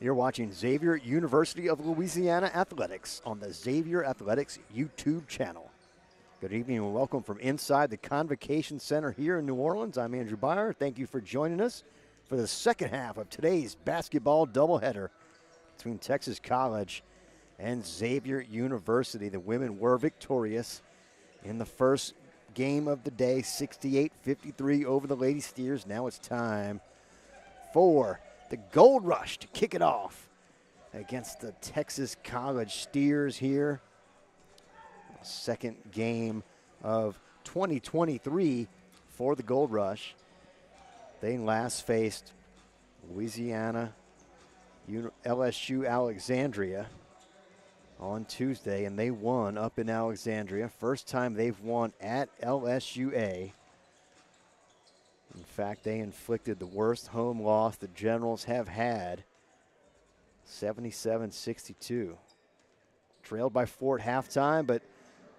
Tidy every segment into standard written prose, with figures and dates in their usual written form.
You're watching Xavier University of Louisiana Athletics on the Xavier Athletics YouTube channel. Good evening and welcome from inside the Convocation Center here in New Orleans. I'm Andrew Byer. Thank you for joining us for the second half of today's basketball doubleheader between Texas College and Xavier University. The women were victorious in the first game of the day, 68-53 over the Lady Steers. Now it's time for the Gold Rush to kick it off against the Texas College Steers here. Second game of 2023 for the Gold Rush. They last faced Louisiana, LSU Alexandria on Tuesday, and they won up in Alexandria. First time they've won at LSUA. In fact, they inflicted the worst home loss the Generals have had, 77-62. Trailed by 4 at halftime, but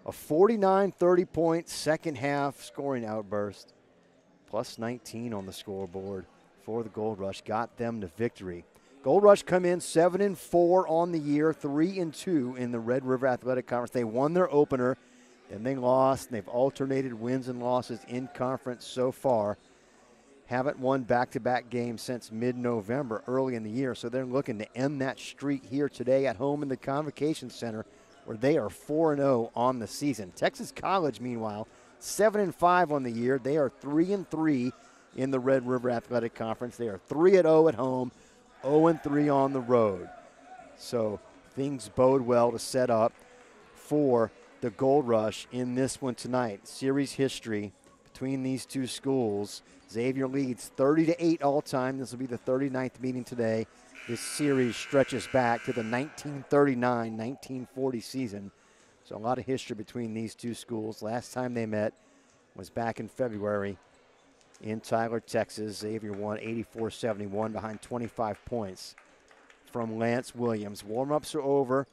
a 49-30 point second half scoring outburst, plus 19 on the scoreboard for the Gold Rush, got them to victory. Gold Rush come in 7-4 on the year, 3-2 in the Red River Athletic Conference. They won their opener, then they lost, and they've alternated wins and losses in conference so far. Haven't won back-to-back games since mid-November, early in the year, so they're looking to end that streak here today at home in the Convocation Center, where they are 4-0 on the season. Texas College, meanwhile, 7-5 on the year. They are 3-3 in the Red River Athletic Conference. They are 3-0 at home, 0-3 on the road. So things bode well to set up for the Gold Rush in this one tonight. Series history between these two schools. Xavier leads 30-8 all time. This will be the 39th meeting today. This series stretches back to the 1939-1940 season. So a lot of history between these two schools. Last time they met was back in February in Tyler, Texas. Xavier won 84-71 behind 25 points from Lance Williams. Warm-ups are over.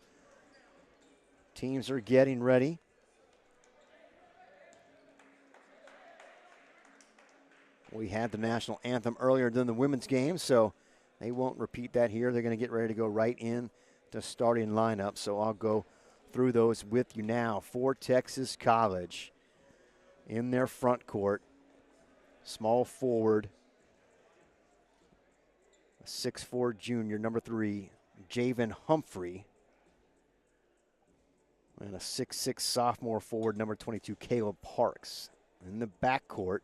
Teams are getting ready. We had the national anthem earlier than the women's game, so they won't repeat that here. They're going to get ready to go right in to starting lineup, so I'll go through those with you now. For Texas College, in their front court, small forward, a 6'4" junior, number 3, Javen Humphrey, and a 6'6" sophomore forward, number 22, Caleb Parks. In the backcourt,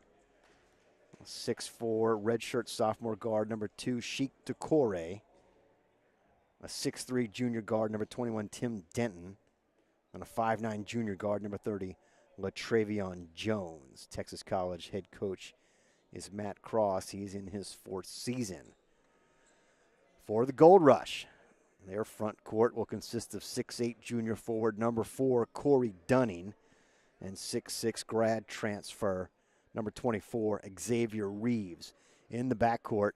6'4", redshirt sophomore guard, number 2, Sheik Decore. A 6'3", junior guard, number 21, Tim Denton. And a 5'9", junior guard, number 30, LaTravion Jones. Texas College head coach is Matt Cross. He's in his 4th season. For the Gold Rush, their front court will consist of 6'8", junior forward, number 4, Corey Dunning, and 6'6", grad transfer, number 24, Xavier Reeves. In the backcourt,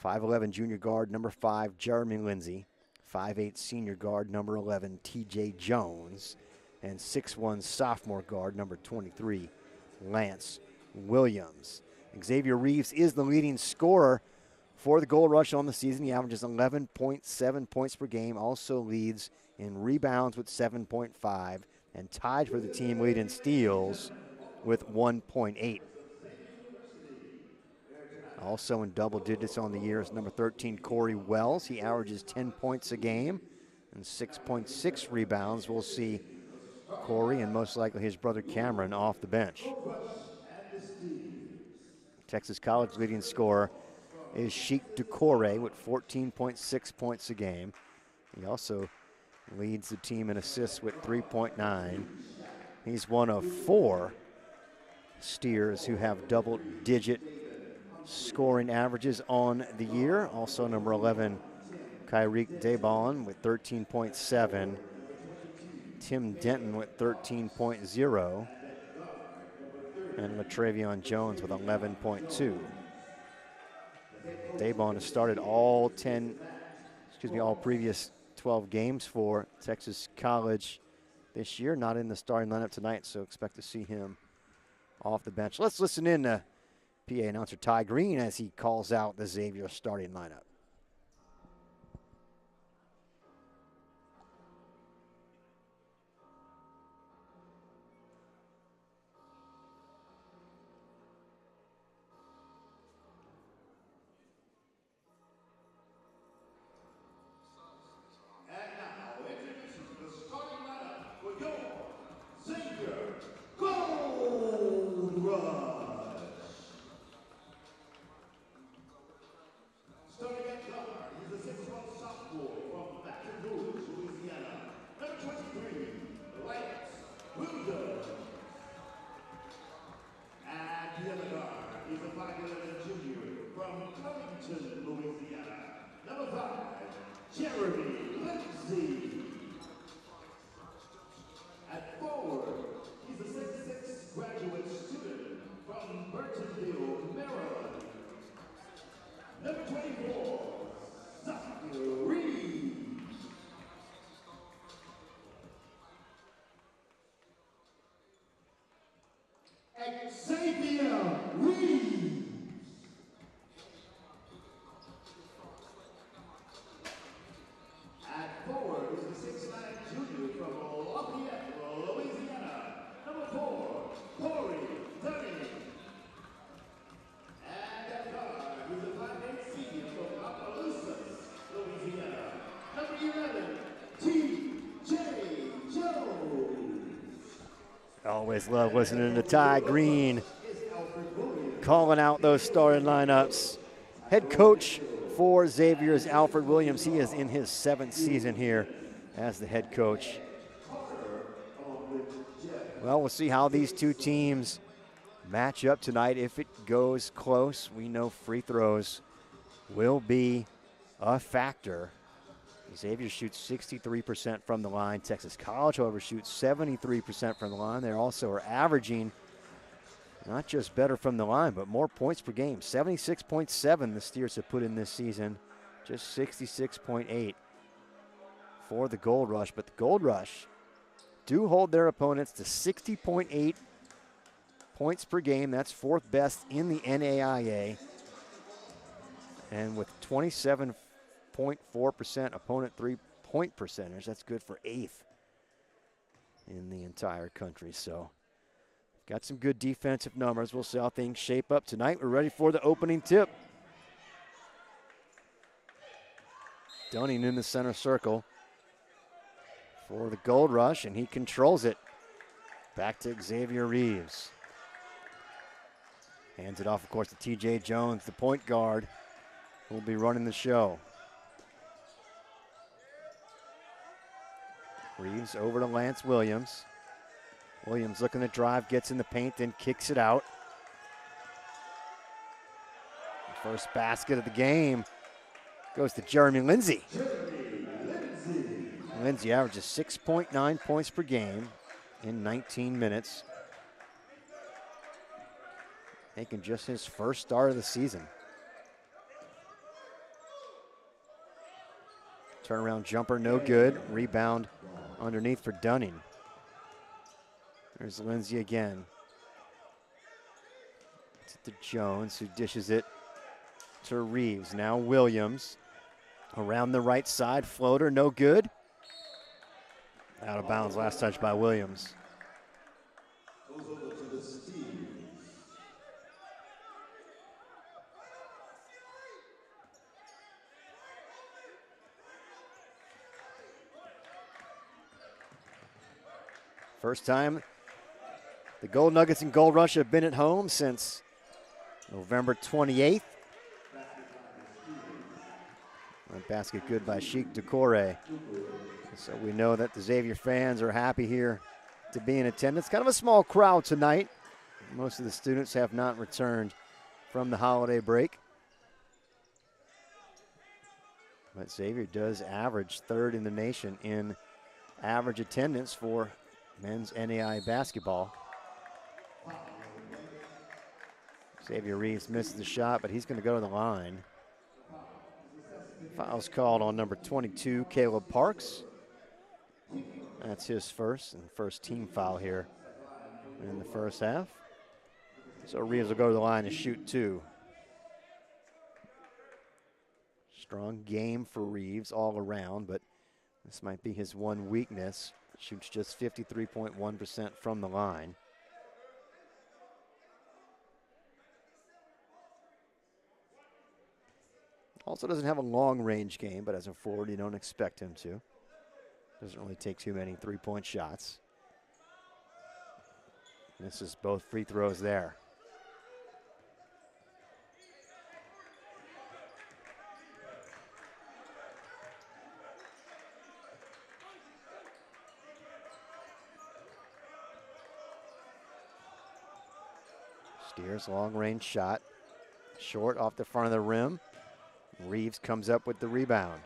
5'11", junior guard, number 5, Jeremy Lindsay. 5'8", senior guard, number 11, TJ Jones. And 6'1", sophomore guard, number 23, Lance Williams. Xavier Reeves is the leading scorer for the Gold Rush on the season. He averages 11.7 points per game, also leads in rebounds with 7.5, and tied for the team lead in steals with 1.8. Also in double digits on the year is number 13, Corey Wells. He averages 10 points a game and 6.6 rebounds. We'll see Corey and most likely his brother Cameron off the bench. Texas College leading scorer is Sheik Decore with 14.6 points a game. He also leads the team in assists with 3.9. He's one of 4 Steers who have double-digit scoring averages on the year. Also number 11, Kyrique Debon with 13.7. Tim Denton with 13.0. And LaTravion Jones with 11.2. Debon has started all previous 12 games for Texas College this year. Not in the starting lineup tonight, so expect to see him off the bench. Let's listen in to PA announcer Ty Green as he calls out the Xavier starting lineup. He's a 5'11" junior from Covington, Louisiana. Number 5, Jeremy Lindsay. At forward, he's a 6'6" graduate student from Burtonville, Maryland. Number 24, Zachary. Xavier Reed. At forward is the 6'9" junior from Lafayette, Louisiana. Number 4, Corey Dunning. And at guard is the 5'8" senior from Opelousas, Louisiana. Number 11, T.J. Jones. Always love listening to Ty Green calling out those starting lineups. Head coach for Xavier is Alfred Williams. He is in his 7th season here as the head coach. Well, we'll see how these two teams match up tonight. If it goes close, we know free throws will be a factor. Xavier shoots 63% from the line. Texas College, however, shoots 73% from the line. They also are averaging not just better from the line, but more points per game. 76.7 the Steers have put in this season, just 66.8 for the Gold Rush. But the Gold Rush do hold their opponents to 60.8 points per game. That's 4th best in the NAIA. And with 27.4% opponent three-point percentage, that's good for 8th in the entire country. So got some good defensive numbers. We'll see how things shape up tonight. We're ready for the opening tip. Dunning in the center circle for the Gold Rush, and he controls it. Back to Xavier Reeves. Hands it off, of course, to T.J. Jones, the point guard, who will be running the show. Reeves over to Lance Williams. Williams looking to drive, gets in the paint, then kicks it out. The first basket of the game goes to Jeremy Lindsay. Lindsay averages 6.9 points per game in 19 minutes. Making just his first start of the season. Turnaround jumper, no good. Rebound underneath for Dunning. There's Lindsay again. It's to Jones, who dishes it to Reeves. Now Williams around the right side. Floater, no good. Out of bounds, last touch by Williams. First time the Gold Nuggets and Gold Rush have been at home since November 28th. A basket good by Sheik Decore. So we know that the Xavier fans are happy here to be in attendance. Kind of a small crowd tonight. Most of the students have not returned from the holiday break. But Xavier does average 3rd in the nation in average attendance for men's NAI basketball. Xavier Reeves misses the shot, but he's going to go to the line. Foul's called on number 22, Caleb Parks. That's his first team foul here in the first half. So Reeves will go to the line and shoot 2. Strong game for Reeves all around, but this might be his one weakness. Shoots just 53.1% from the line. Also doesn't have a long-range game, but as a forward, you don't expect him to. Doesn't really take too many three-point shots. Misses both free throws there. Steers long range shot. Short off the front of the rim. Reeves comes up with the rebound.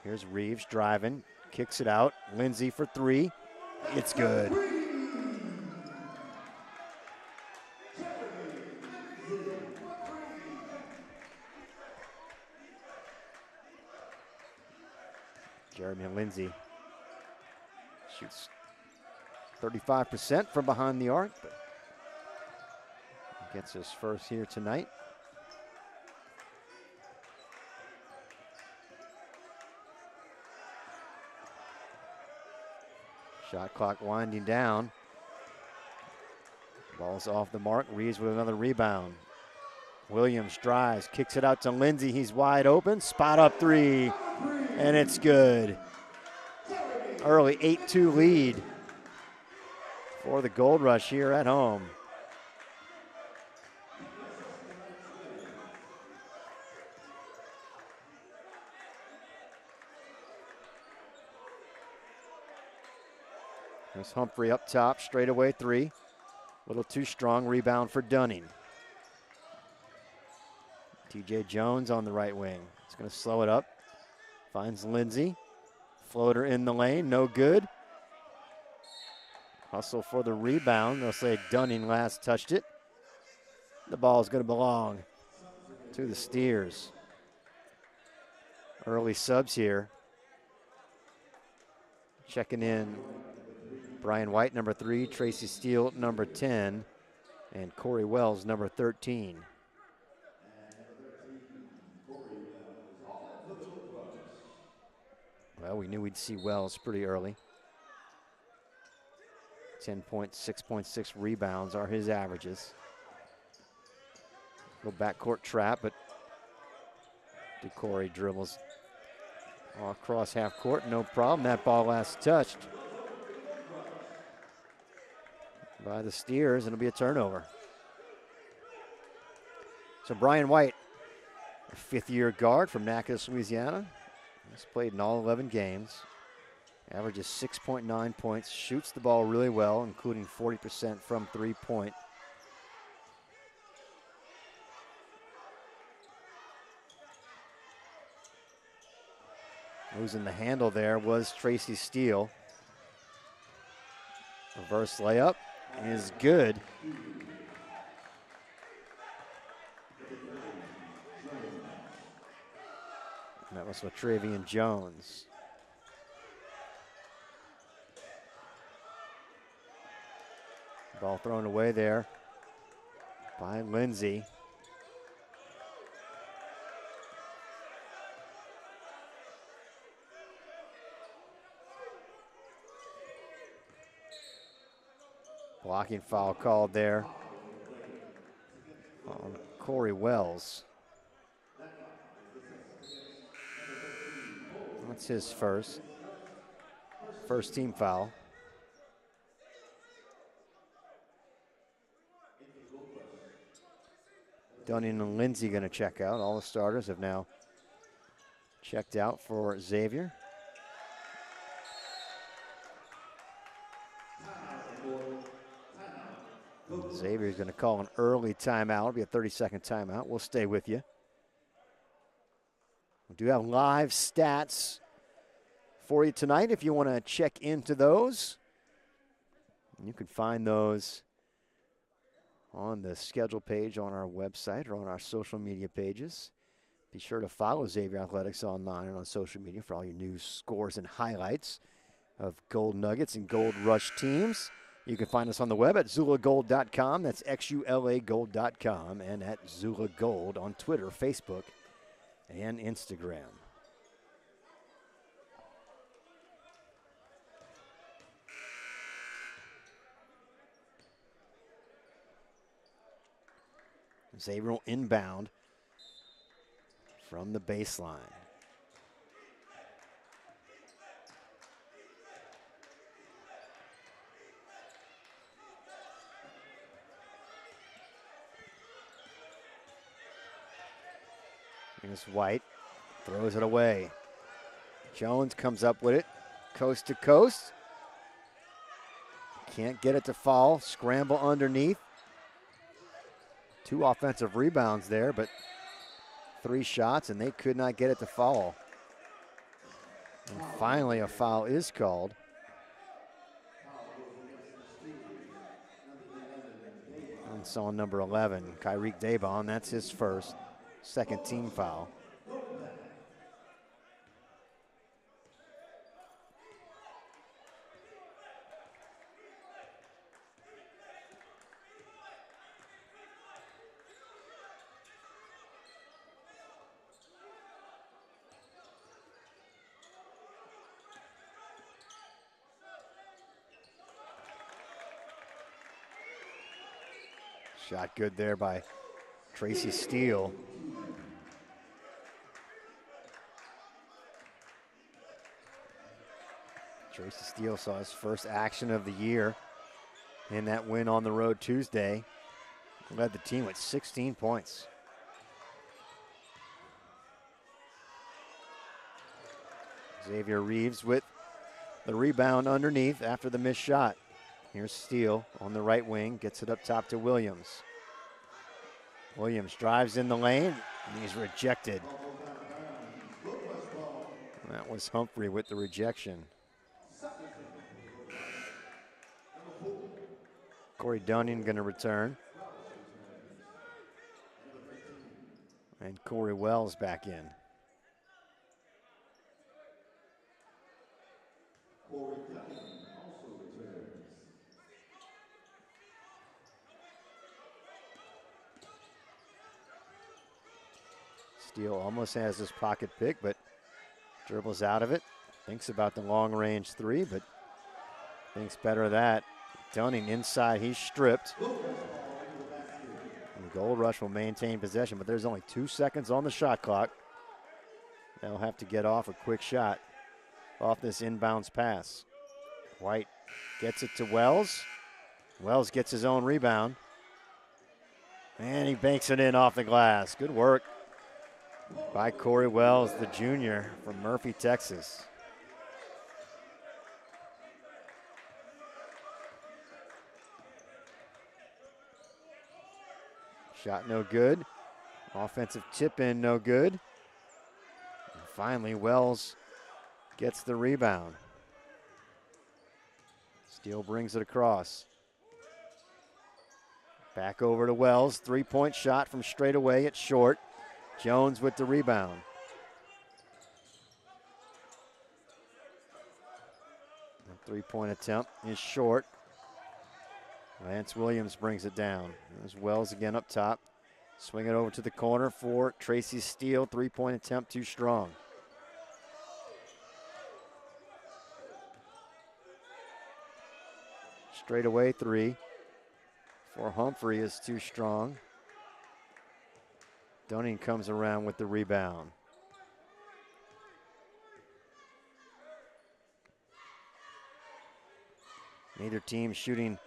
Here's Reeves driving, kicks it out. Lindsay for three. It's good. Jeremy Lindsay shoots 35% from behind the arc, but gets his first here tonight. Shot clock winding down. Ball's off the mark. Reeves with another rebound. Williams drives, kicks it out to Lindsay. He's wide open. Spot up three, and it's good. Early 8-2 lead for the Gold Rush here at home. There's Humphrey up top, straightaway three. A little too strong, rebound for Dunning. TJ Jones on the right wing. It's going to slow it up. Finds Lindsay. Floater in the lane, no good. Hustle for the rebound. They'll say Dunning last touched it. The ball is going to belong to the Steers. Early subs here. Checking in Brian White, number 3, Tracy Steele, number 10, and Corey Wells, number 13. Well, we knew we'd see Wells pretty early. 10 points, 6.6 rebounds are his averages. Little backcourt trap, but DeCorey dribbles across half court, no problem. That ball last touched by the Steers, and it'll be a turnover. So Brian White, a fifth-year guard from Natchitoches, Louisiana. He's played in all 11 games. Averages 6.9 points, shoots the ball really well, including 40% from three-point. Losing the handle there was Tracy Steele. Reverse layup is good. And that was Latravian Jones. Ball thrown away there by Lindsay. Blocking foul called there on Corey Wells. That's his first team foul. Dunning and Lindsay going to check out. All the starters have now checked out for Xavier. Xavier's going to call an early timeout. It'll be a 30-second timeout. We'll stay with you. We do have live stats for you tonight if you want to check into those. You can find those on the schedule page on our website or on our social media pages. Be sure to follow Xavier Athletics online and on social media for all your news, scores, and highlights of Gold Nuggets and Gold Rush teams. You can find us on the web at XULAGold.com. That's XULAGold.com, and at Xula Gold on Twitter, Facebook, and Instagram. Xavier will inbound from the baseline. Here's White, throws it away. Jones comes up with it, coast to coast. Can't get it to fall. Scramble underneath. 2 offensive rebounds there, but 3 shots, and they could not get it to fall. And finally, a foul is called. It's on number 11, Kyrique Debon. That's his first, second team foul. Shot good there by Tracy Steele. Tracy Steele saw his first action of the year in that win on the road Tuesday. Led the team with 16 points. Xavier Reeves with the rebound underneath after the missed shot. Here's Steele on the right wing, gets it up top to Williams. Williams drives in the lane, and he's rejected. That was Humphrey with the rejection. Corey Dunning going to return. And Corey Wells back in. Steele almost has his pocket pick, but dribbles out of it. Thinks about the long range 3, but thinks better of that. Dunning inside, he's stripped. And Gold Rush will maintain possession, but there's only 2 seconds on the shot clock. They'll have to get off a quick shot off this inbounds pass. White gets it to Wells. Wells gets his own rebound. And he banks it in off the glass. Good work by Corey Wells, the junior from Murphy, Texas. Shot no good. Offensive tip in no good. And finally, Wells gets the rebound. Steele brings it across. Back over to Wells. 3-point shot from straight away. It's short. Jones with the rebound. The 3-point attempt is short. Lance Williams brings it down. There's Wells again up top. Swing it over to the corner for Tracy Steele. 3-point attempt too strong. Straight away 3 for Humphrey is too strong. Dunning comes around with the rebound. Neither team shooting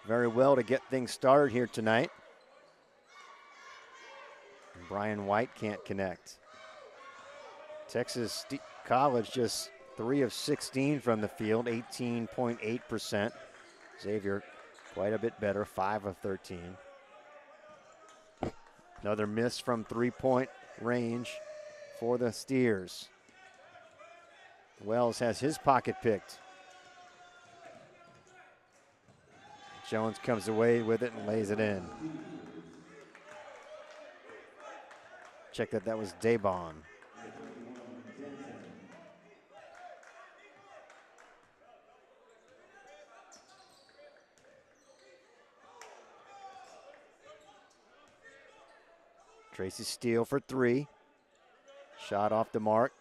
very well to get things started here tonight. And Brian White can't connect. Texas College just 3 of 16 from the field, 18.8%. Xavier quite a bit better, 5 of 13. Another miss from 3-point range for the Steers. Wells has his pocket picked. Jones comes away with it and lays it in. Check that was Debon. Tracy Steele for 3. Shot off the mark.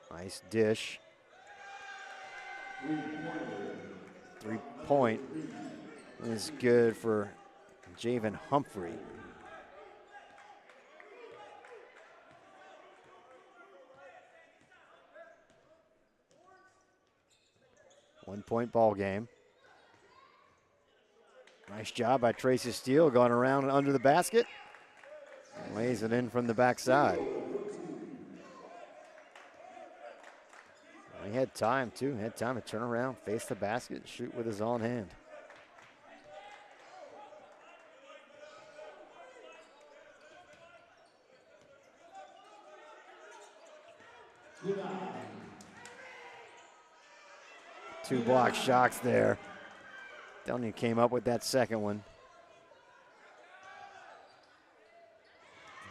Nice dish. 3-point is good for Javen Humphrey. One-point ball game. Nice job by Tracy Steele going around and under the basket. Lays it in from the backside. He had time, too. He had time to turn around, face the basket, shoot with his own hand. Two block shots there. Delny came up with that second one.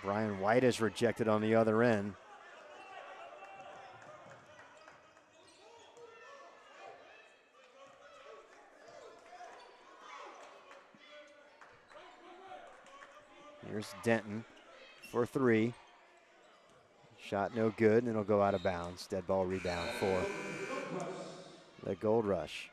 Brian White is rejected on the other end. Here's Denton for three. Shot no good, and it'll go out of bounds. Dead ball rebound for the Gold Rush.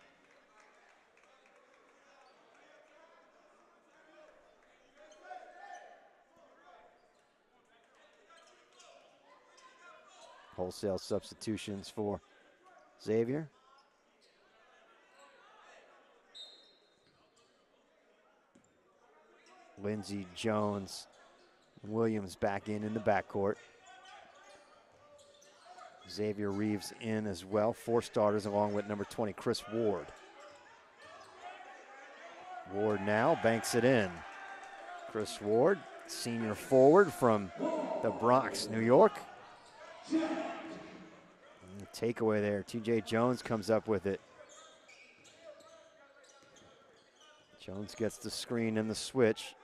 Wholesale substitutions for Xavier. Lindsey, Jones, Williams back in the backcourt. Xavier Reeves in as well. 4 starters along with number 20, Chris Ward. Ward now banks it in. Chris Ward, senior forward from the Bronx, New York. And the takeaway there. TJ Jones comes up with it. Jones gets the screen and the switch.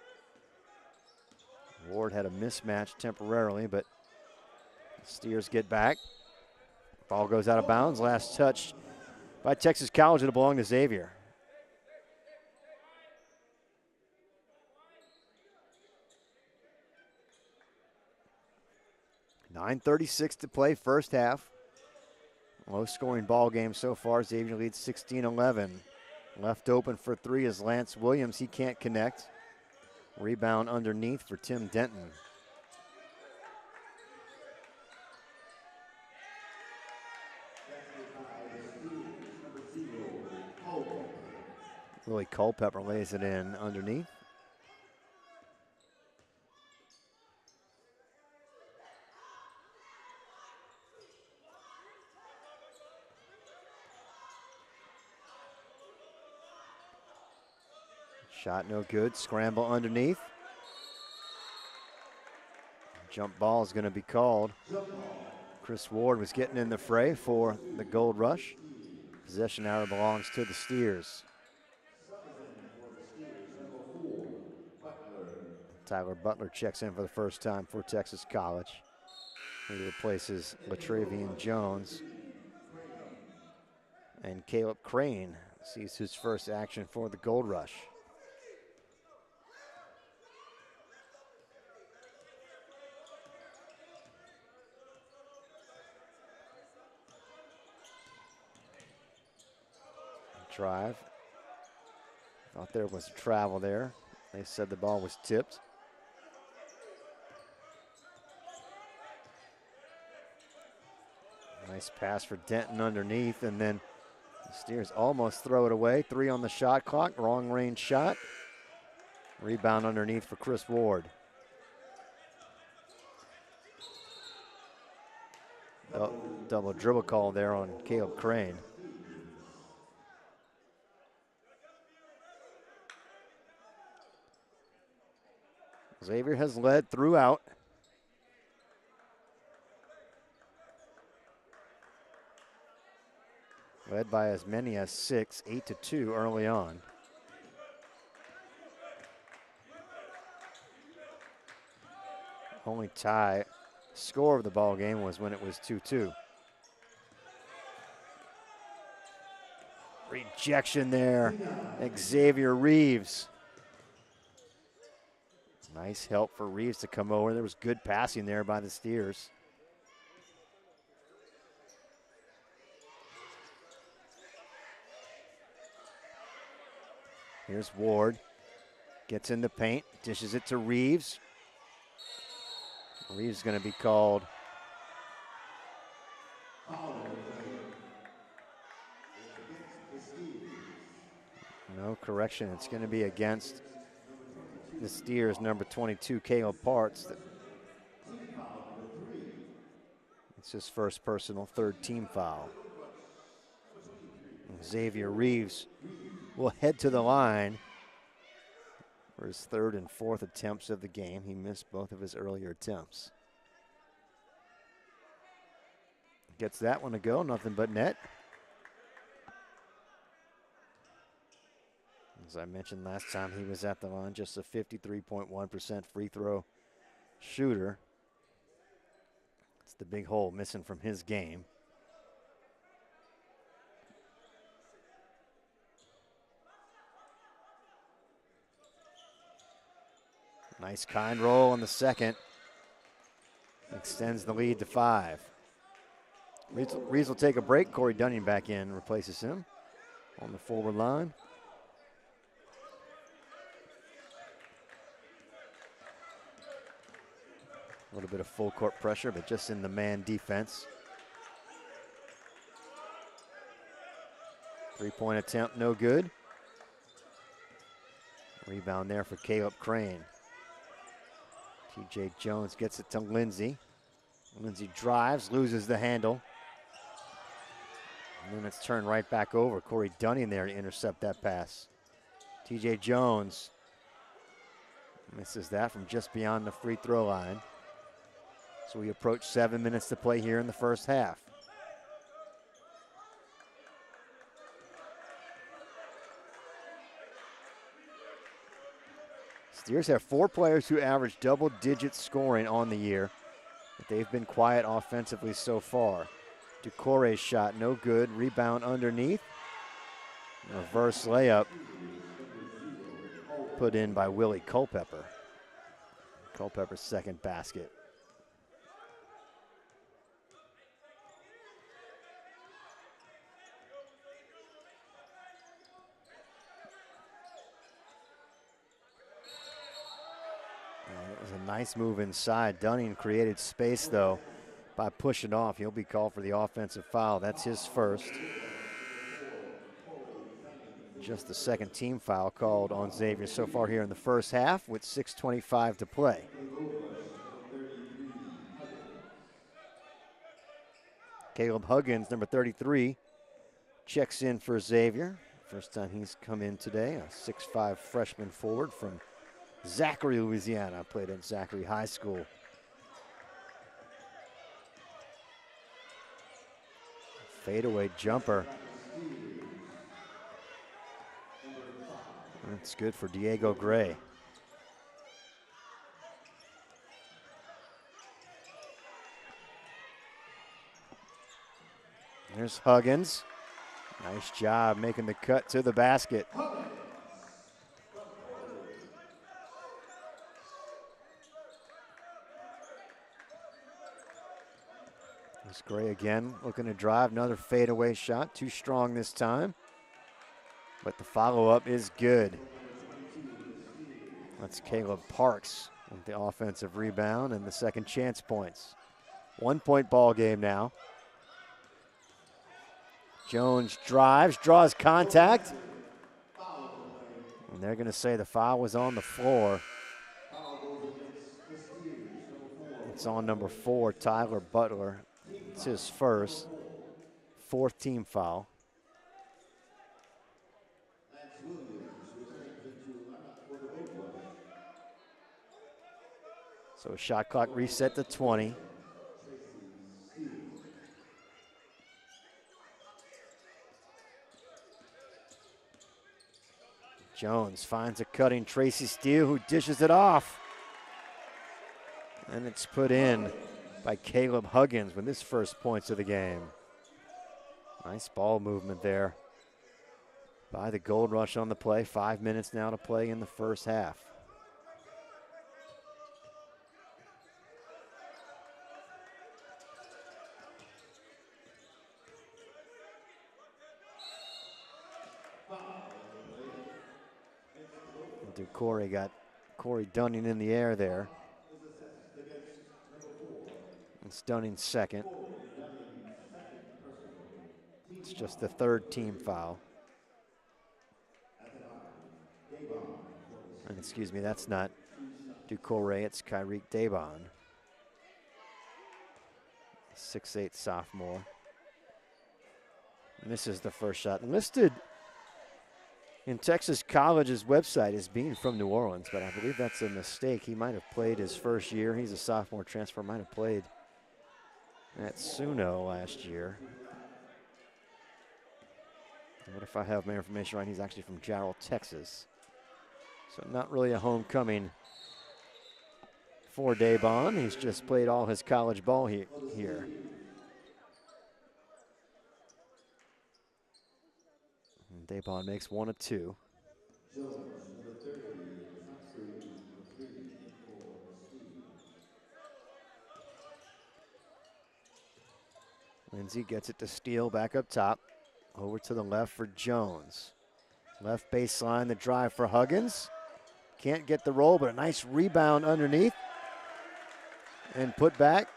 Ward had a mismatch temporarily, but the Steers get back. Ball goes out of bounds. Last touch by Texas College. It'll belong to Xavier. .9:36 to play, first half. Low scoring ball game so far. Xavier leads 16-11. Left open for three is Lance Williams. He can't connect. Rebound underneath for Tim Denton. Willie Culpepper lays it in underneath. Shot no good, scramble underneath. Jump ball is going to be called. Chris Ward was getting in the fray for the Gold Rush. Possession arrow belongs to the Steers. Tyler Butler checks in for the first time for Texas College. He replaces Latravian Jones. And Caleb Crane sees his first action for the Gold Rush. Drive. Thought there was travel there. They said the ball was tipped. Nice pass for Denton underneath, and then the Steers almost throw it away. 3 on the shot clock, wrong range shot. Rebound underneath for Chris Ward. Double dribble call there on Caleb Crane. Xavier has led throughout. Led by as many as 6, 8-2 early on. Only tie score of the ball game was when it was 2-2. Rejection there, Xavier Reeves. Nice help for Reeves to come over. There was good passing there by the Steers. Here's Ward. Gets in the paint, dishes it to Reeves. Reeves is going to be called. No correction. It's going to be against the Steers, number 22, Caleb Parts. It's his first personal, 3rd team foul. Xavier Reeves will head to the line for his third and fourth attempts of the game. He missed both of his earlier attempts. Gets that one to go, nothing but net. As I mentioned last time he was at the line, just a 53.1% free throw shooter. It's the big hole missing from his game. Nice kind roll in the second. Extends the lead to 5. Reeves will take a break. Corey Dunning back in, replaces him on the forward line. A little bit of full court pressure, but just in the man defense. 3-point attempt, no good. Rebound there for Caleb Crane. TJ Jones gets it to Lindsey. Lindsey drives, loses the handle. And then it's turned right back over. Corey Dunning there to intercept that pass. TJ Jones misses that from just beyond the free throw line. So we approach 7 minutes to play here in the first half. Steers have 4 players who average double-digit scoring on the year, but they've been quiet offensively so far. Ducore's shot, no good. Rebound underneath. Reverse layup put in by Willie Culpepper. Culpepper's second basket. It was a nice move inside. Dunning created space, though, by pushing off. He'll be called for the offensive foul. That's his first. Just the second team foul called on Xavier so far here in the first half with 6:25 to play. Caleb Huggins, number 33, checks in for Xavier. First time he's come in today, a 6'5" freshman forward from Zachary, Louisiana. Played at Zachary High School. Fadeaway jumper. That's good for Diego Gray. There's Huggins. Nice job making the cut to the basket. There's Gray again, looking to drive. Another fadeaway shot, too strong this time. But the follow-up is good. That's Caleb Parks with the offensive rebound and the second chance points. 1-point ball game now. Jones drives, draws contact. And they're going to say the foul was on the floor. It's on number 4, Tyler Butler. It's his first, 4th team foul. So shot clock reset to 20. Jones finds a cutting Tracy Steele, who dishes it off. And it's put in by Caleb Huggins with his first points of the game. Nice ball movement there by the Gold Rush on the play. 5 minutes now to play in the first half. Ducore got Corey Dunning in the air there. It's Dunning's second. It's just the 3rd team foul. And excuse me, that's not Ducore, it's Kyrique Debon. 6'8" sophomore. Misses the first shot. Listed in Texas College's website as being from New Orleans, but I believe that's a mistake. He might have played his first year. He's a sophomore transfer, might have played at Suno last year. What if I have my information right? He's actually from Jarrell, Texas. So not really a homecoming for Daybon. He's just played all his college ball here. And Daybon makes 1 of 2. Lindsay gets it to Steele back up top. Over to the left for Jones. Left baseline, the drive for Huggins. Can't get the roll, but a nice rebound underneath. And put back.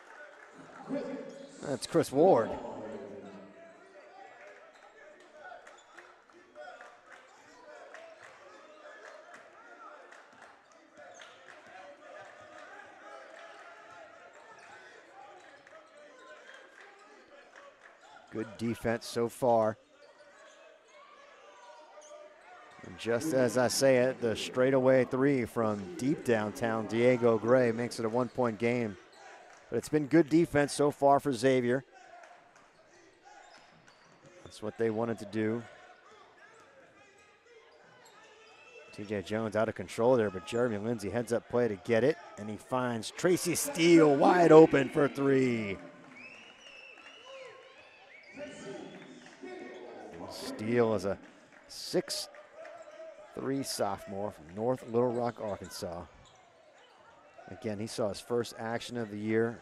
That's Chris Ward. Good defense so far. And just as I say it, the straightaway 3 from deep downtown, Diego Gray, makes it a 1-point game. But it's been good defense so far for Xavier. That's what they wanted to do. TJ Jones out of control there, but Jeremy Lindsay heads up play to get it, and he finds Tracy Steele wide open for 3. Steele is a 6'3" sophomore from North Little Rock, Arkansas. Again, he saw his first action of the year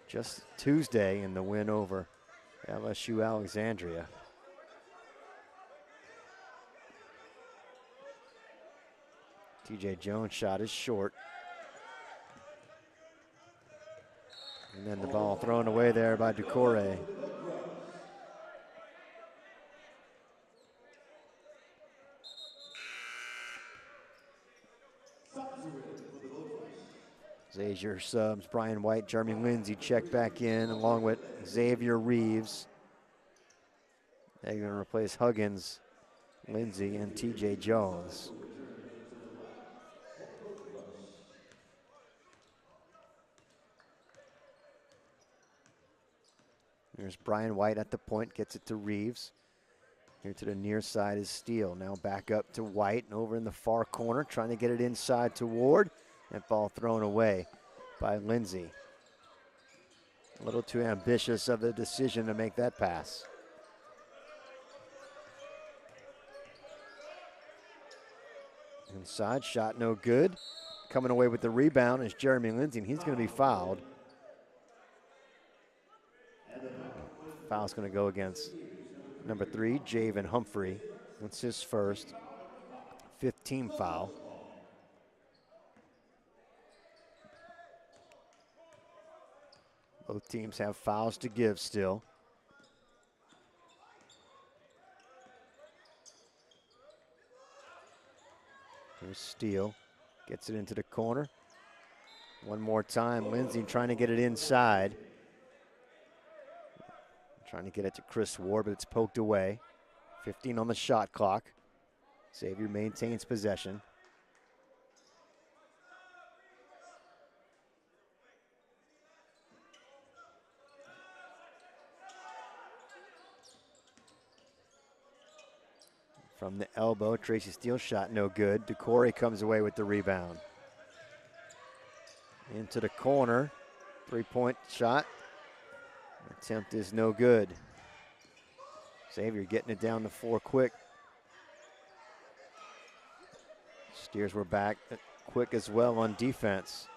just Tuesday in the win over LSU Alexandria. TJ Jones' shot is short. And then the ball thrown away there by Ducore. Xavier subs, Brian White, Jeremy Lindsay check back in along with Xavier Reeves. They're going to replace Huggins, Lindsay, and TJ Jones. There's Brian White at the point, gets it to Reeves. Here to the near side is Steele. Now back up to White and over in the far corner, trying to get it inside to Ward. That ball thrown away by Lindsay. A little too ambitious of a decision to make that pass. Inside shot, no good. Coming away with the rebound is Jeremy Lindsay, and he's going to be fouled. Foul's going to go against number 3, Javen Humphrey. That's his first. 15 foul. Both teams have fouls to give still. Here's Steele, gets it into the corner. One more time, Lindsay trying to get it inside. Trying to get it to Chris Ward, but it's poked away. 15 on the shot clock. Xavier maintains possession. From the elbow, Tracy Steele shot no good. Ducore comes away with the rebound. Into the corner, 3-point shot. Attempt is no good. Xavier getting it down the floor quick. Steers were back quick as well on defense.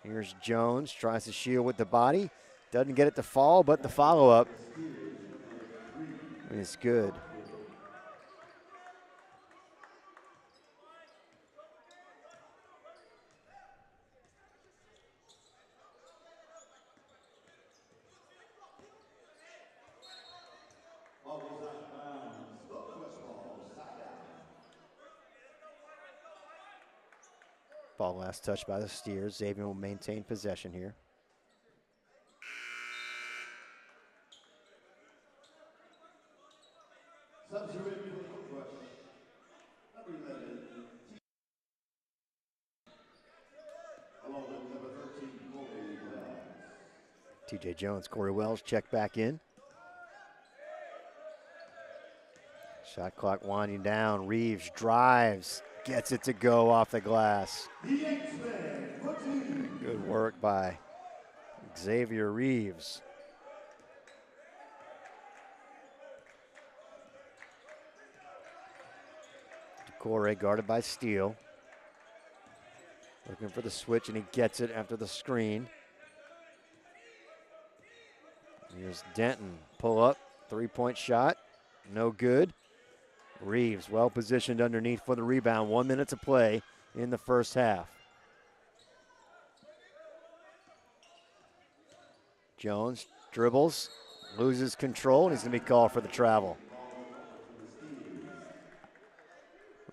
Here's Jones, tries to shield with the body. Doesn't get it to fall, but the follow-up is good. Ball last touch by the Steers. Xavier will maintain possession here. Substitute for the rush. Number 11, along with number 13, Corey Wells. TJ Jones, Corey Wells checked back in. Shot clock winding down. Reeves drives, gets it to go off the glass. The X-Men, 14. Good work by Xavier Reeves. Decore guarded by Steele. Looking for the switch, and he gets it after the screen. Here's Denton, pull up, three-point shot, no good. Reeves well positioned underneath for the rebound. 1 minute to play in the first half. Jones dribbles, loses control, and he's going to be called for the travel.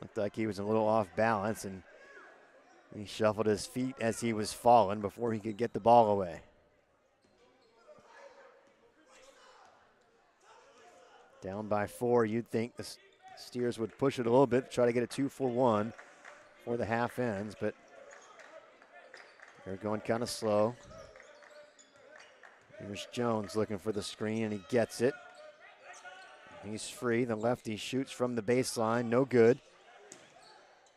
Looked like he was a little off balance, and he shuffled his feet as he was falling before he could get the ball away. Down by 4, you'd think the Steers would push it a little bit, try to get a 2-for-1 before the half ends, but they're going kind of slow. Here's Jones looking for the screen, and he gets it. He's free. The lefty shoots from the baseline, no good.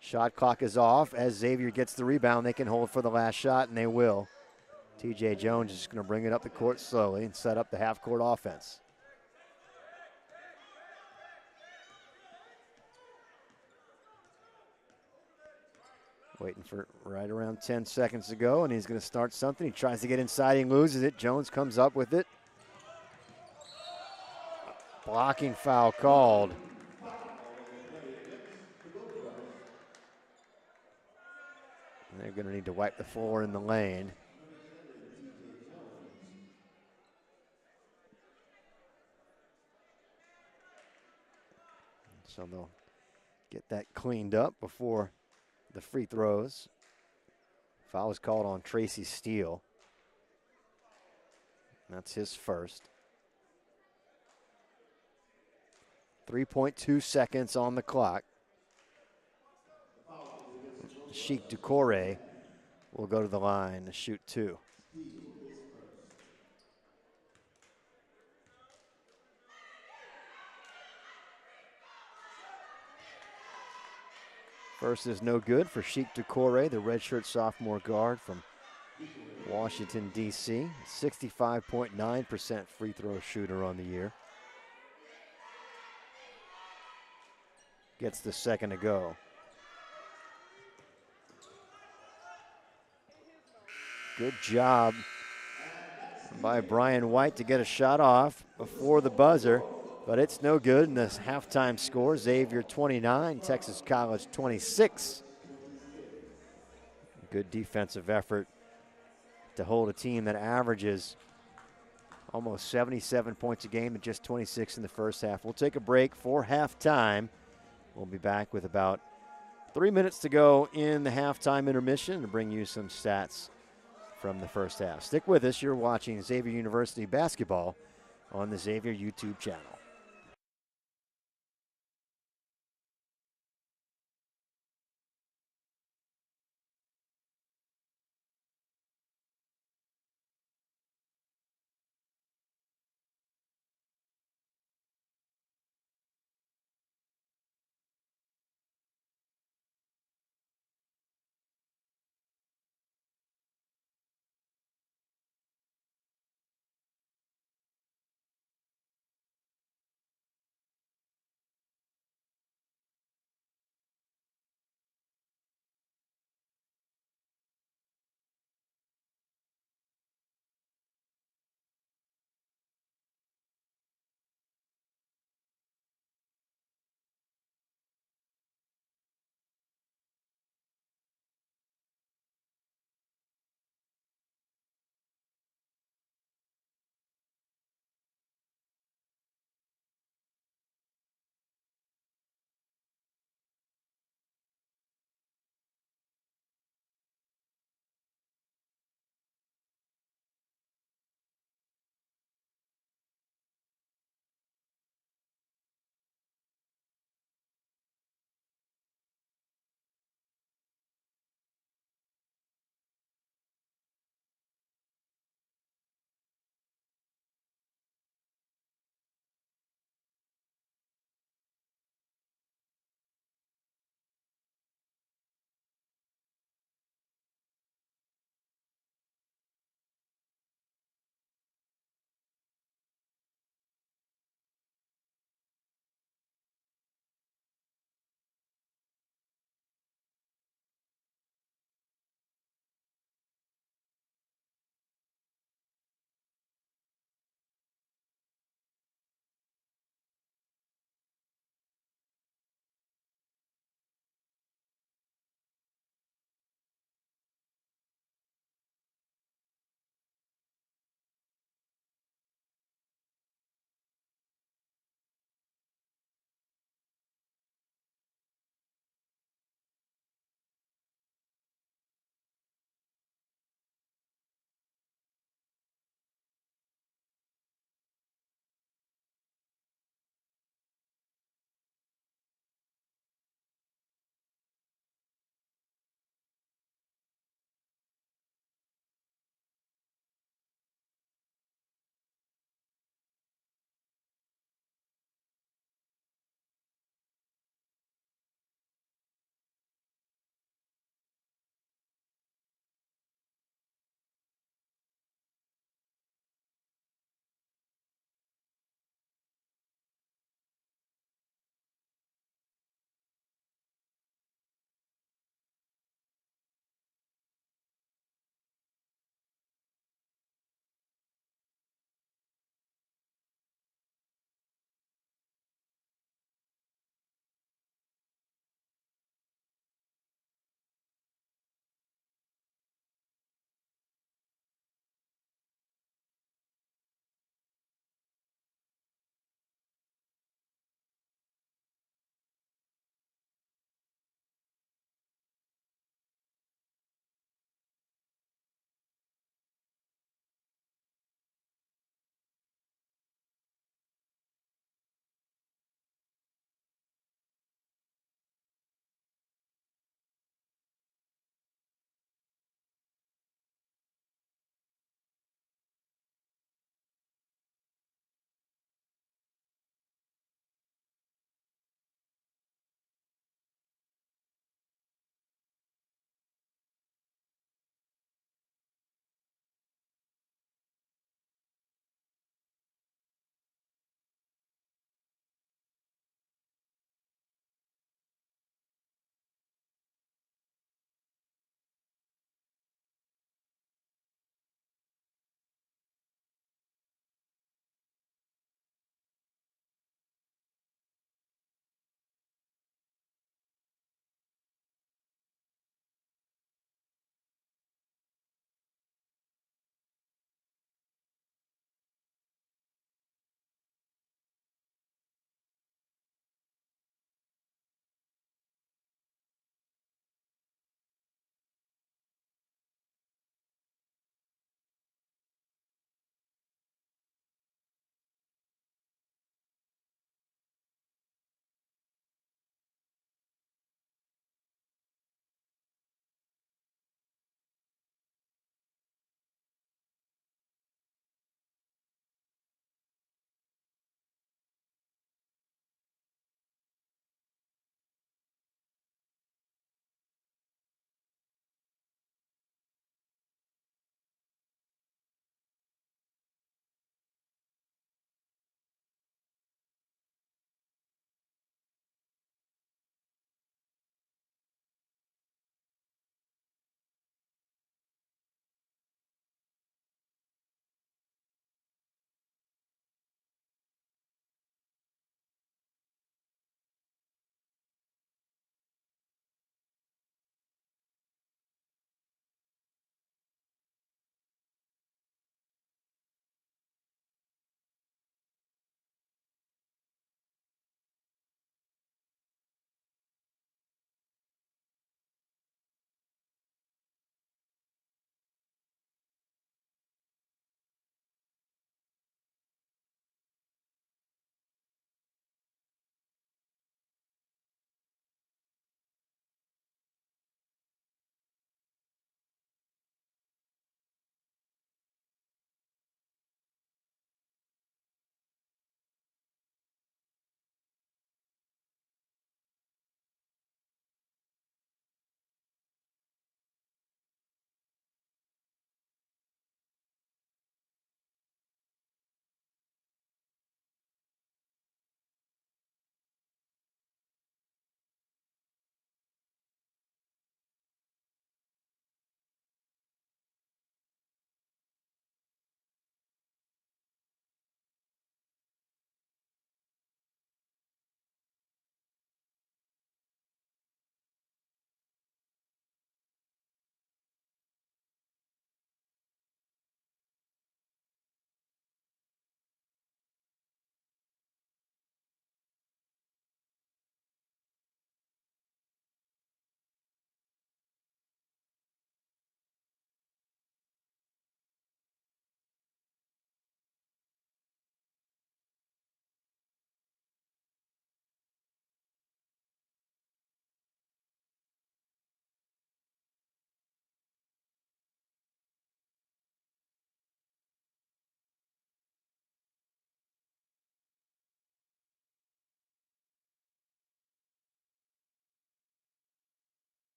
Shot clock is off. As Xavier gets the rebound, they can hold for the last shot, and they will. TJ Jones is going to bring it up the court slowly and set up the half-court offense. Waiting for right around 10 seconds to go, and he's going to start something. He tries to get inside, he loses it. Jones comes up with it. Blocking foul called. And they're going to need to wipe the floor in the lane. So they'll get that cleaned up before the free throws. Foul was called on Tracy Steele. That's his first. 3.2 seconds on the clock. Sheik Decore will go to the line to shoot 2. First is no good for Sheik Decore, the redshirt sophomore guard from Washington, D.C. 65.9% free throw shooter on the year. Gets the second to go. Good job by Brian White to get a shot off before the buzzer, but it's no good. And this halftime score, Xavier 29, Texas College 26. Good defensive effort to hold a team that averages almost 77 points a game and just 26 in the first half. We'll take a break for halftime. We'll be back with about 3 minutes to go in the halftime intermission to bring you some stats from the first half. Stick with us. You're watching Xavier University basketball on the Xavier YouTube channel.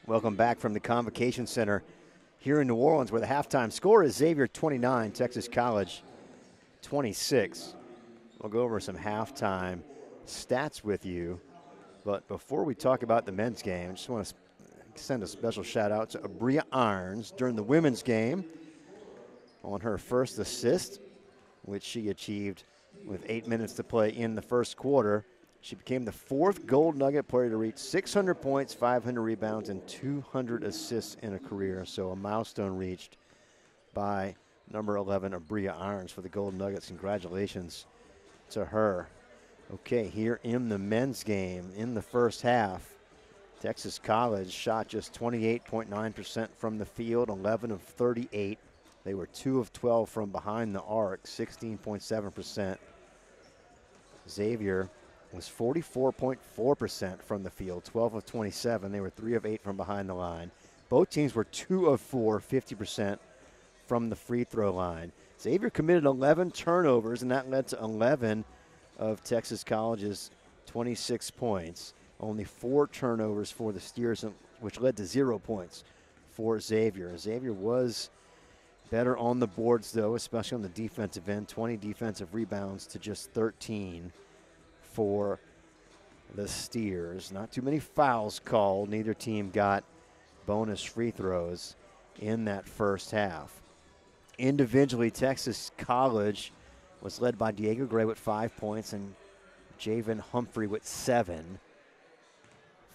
Welcome back from the Convocation Center here in New Orleans, where the halftime score is Xavier 29, Texas College 26. We'll go over some halftime stats with you. But before we talk about the men's game, I just want to send a special shout out to Abria Irons during the women's game on her first assist, which she achieved with 8 minutes to play in the first quarter. She became the 4th Gold Nugget player to reach 600 points, 500 rebounds, and 200 assists in a career. So a milestone reached by number 11, Abria Irons, for the Gold Nuggets. Congratulations to her. Okay, here in the men's game in the first half, Texas College shot just 28.9% from the field, 11 of 38. They were 2 of 12 from behind the arc, 16.7%. Xavier was 44.4% from the field, 12 of 27. They were 3 of 8 from behind the line. Both teams were 2 of 4, 50% from the free throw line. Xavier committed 11 turnovers, and that led to 11 of Texas College's 26 points. Only 4 turnovers for the Steers, which led to 0 points for Xavier. Xavier was better on the boards, though, especially on the defensive end. 20 defensive rebounds to just 13 for the Steers. Not too many fouls called. Neither team got bonus free throws in that first half. Individually, Texas College was led by Diego Gray with 5 points and Javen Humphrey with 7.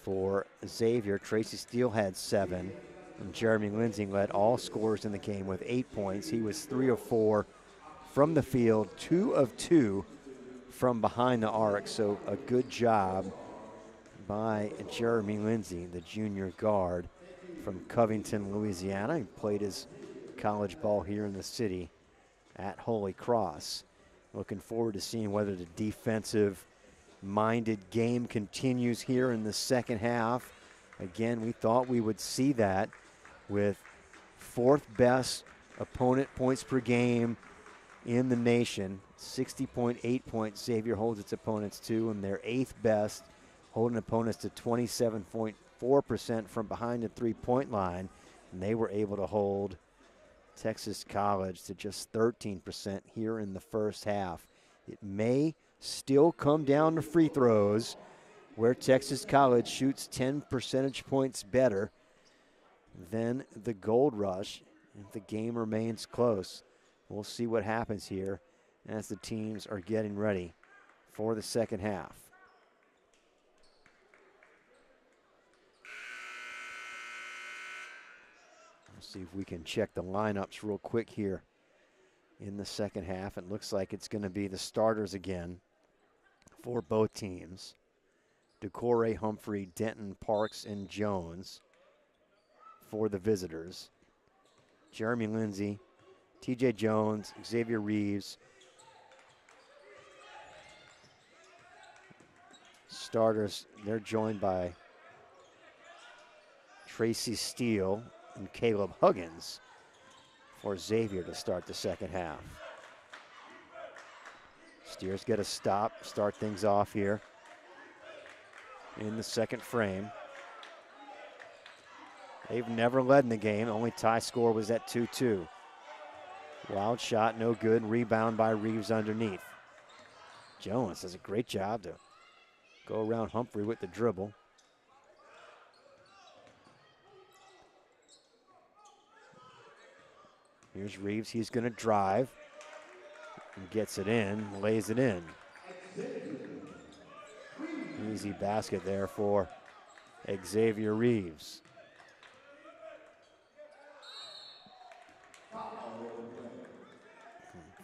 For Xavier, Tracy Steele had 7, and Jeremy Lindsay led all scorers in the game with 8 points. He was 3 of 4 from the field, 2 of 2 from behind the arc, so a good job by Jeremy Lindsay, the junior guard from Covington, Louisiana. He played his college ball here in the city at Holy Cross. Looking forward to seeing whether the defensive-minded game continues here in the second half. Again, we thought we would see that with 4th best opponent points per game in the nation. 60.8 points Xavier holds its opponents to, and their 8th best, holding opponents to 27.4% from behind the three-point line. And they were able to hold Texas College to just 13% here in the first half. It may still come down to free throws, where Texas College shoots 10 percentage points better than the Gold Rush if the game remains close. We'll see what happens here as the teams are getting ready for the second half. Let's see if we can check the lineups real quick here in the second half. It looks like it's going to be the starters again for both teams. Decore, Humphrey, Denton, Parks, and Jones for the visitors. Jeremy Lindsay, TJ Jones, Xavier Reeves. Starters, they're joined by Tracy Steele and Caleb Huggins for Xavier to start the second half. Steers get a stop, start things off here in the second frame. They've never led in the game. The only tie score was at 2-2. Wild shot, no good. Rebound by Reeves underneath. Jones does a great job to go around Humphrey with the dribble. Here's Reeves. He's going to drive and gets it in, lays it in. Easy basket there for Xavier Reeves.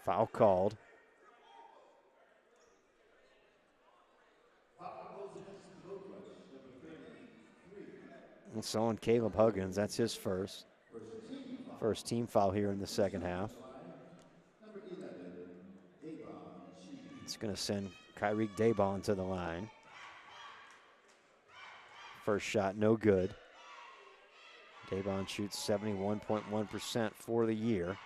Foul called. And so on Caleb Huggins, that's his first team foul here in the second half. It's going to send Kyrie Daybon to the line. First shot, no good. Daybon shoots 71.1% for the year.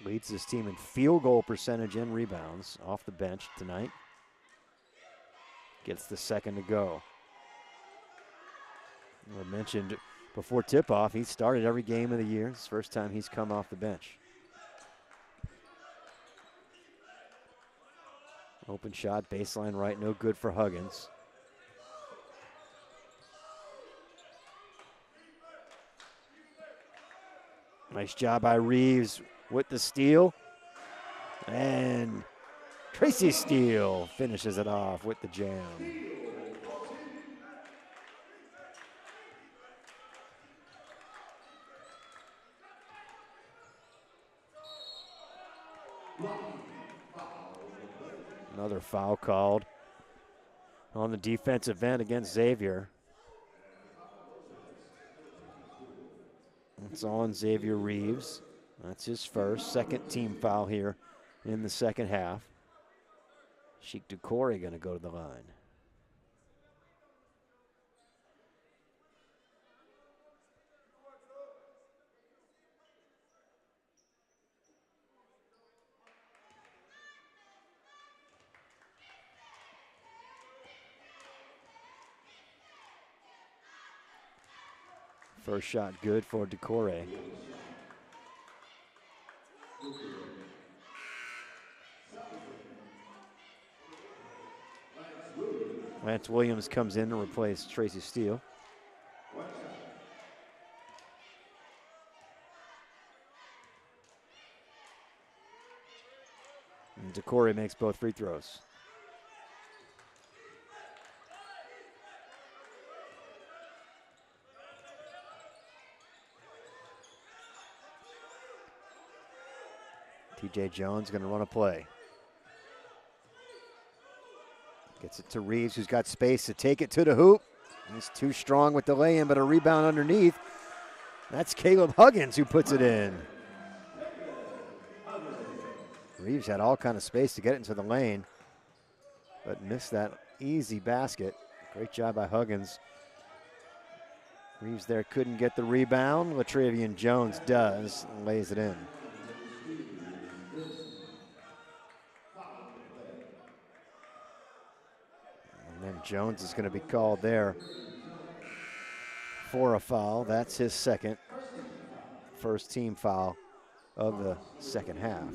Leads his team in field goal percentage and rebounds off the bench tonight. Gets the second to go. I mentioned before tip-off, he started every game of the year. It's the first time he's come off the bench. Open shot, baseline right, no good for Huggins. Nice job by Reeves with the steal. And Tracy Steele finishes it off with the jam. Another foul called on the defensive end against Xavier. It's on Xavier Reeves. That's his first, second team foul here in the second half. Sheik Ducore going to go to the line. First shot good for Ducore. Lance Williams comes in to replace Tracy Steele. And Ducore makes both free throws. TJ Jones going to run a play. Gets it to Reeves, who's got space to take it to the hoop. He's too strong with the lay-in, but a rebound underneath. That's Caleb Huggins who puts it in. Reeves had all kind of space to get it into the lane, but missed that easy basket. Great job by Huggins. Reeves there couldn't get the rebound. Latravian Jones does and lays it in. And then Jones is going to be called there for a foul. That's his second, first team foul of the second half.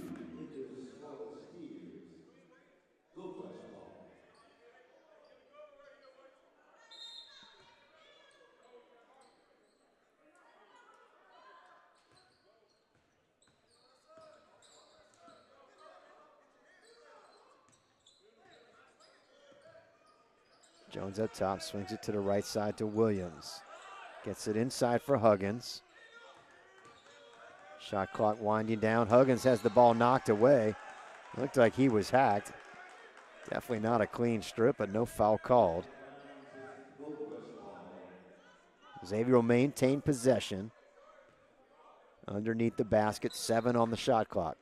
Jones up top, swings it to the right side to Williams. Gets it inside for Huggins. Shot clock winding down. Huggins has the ball knocked away. Looked like he was hacked. Definitely not a clean strip, but no foul called. Xavier will maintain possession. Underneath the basket, 7 on the shot clock.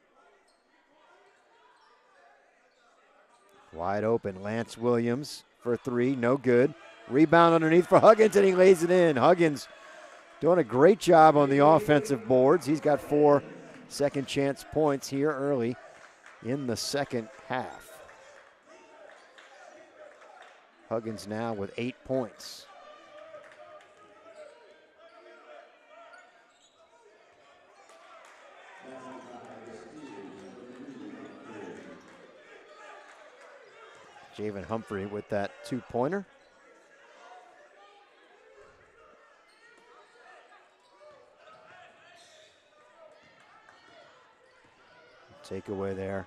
Wide open, Lance Williams for 3, no good. Rebound underneath for Huggins, and he lays it in. Huggins doing a great job on the offensive boards. He's got 4 second chance points here early in the second half. Huggins now with 8 points. Javen Humphrey with that 2-pointer. Takeaway there.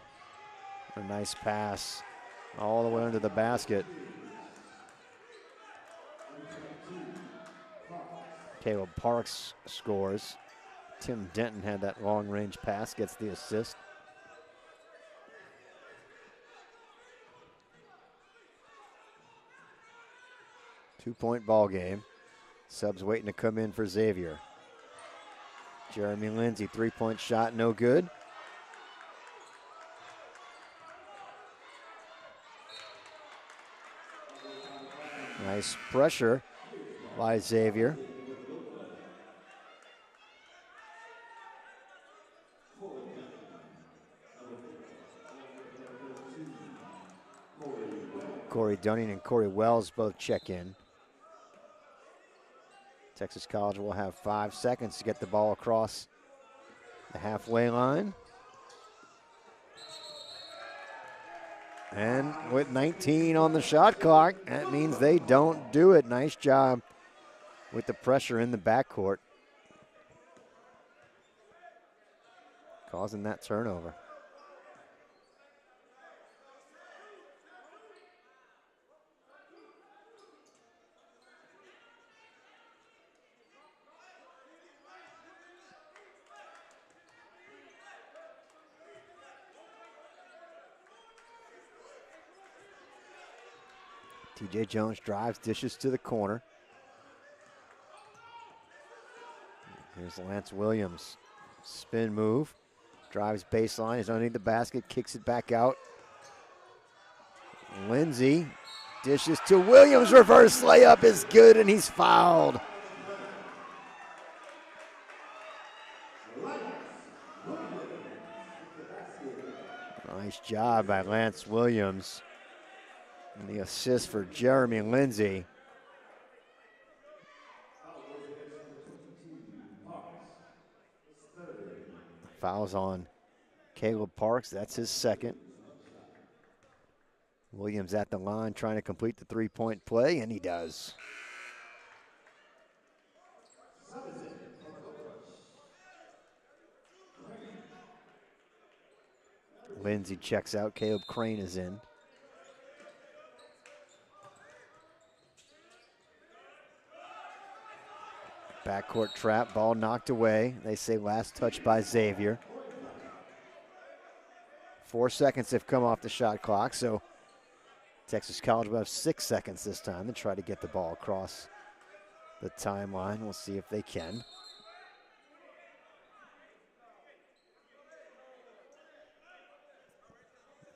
A nice pass all the way under the basket. Caleb Parks scores. Tim Denton had that long-range pass, gets the assist. Two-point ball game. Subs waiting to come in for Xavier. Jeremy Lindsay, 3-point shot, no good. Nice pressure by Xavier. Corey Dunning and Corey Wells both check in. Texas College will have 5 seconds to get the ball across the halfway line. And with 19 on the shot clock, that means they don't do it. Nice job with the pressure in the backcourt, causing that turnover. TJ Jones drives, dishes to the corner. Here's Lance Williams. Spin move. Drives baseline, is underneath the basket, kicks it back out. Lindsay dishes to Williams. Reverse layup is good, and he's fouled. Nice job by Lance Williams. And the assist for Jeremy Lindsay. Fouls on Caleb Parks. That's his second. Williams at the line trying to complete the three-point play, and he does. Lindsay checks out. Caleb Crane is in. Backcourt trap, ball knocked away. They say last touch by Xavier. 4 seconds have come off the shot clock, so Texas College will have 6 seconds this time to try to get the ball across the timeline. We'll see if they can.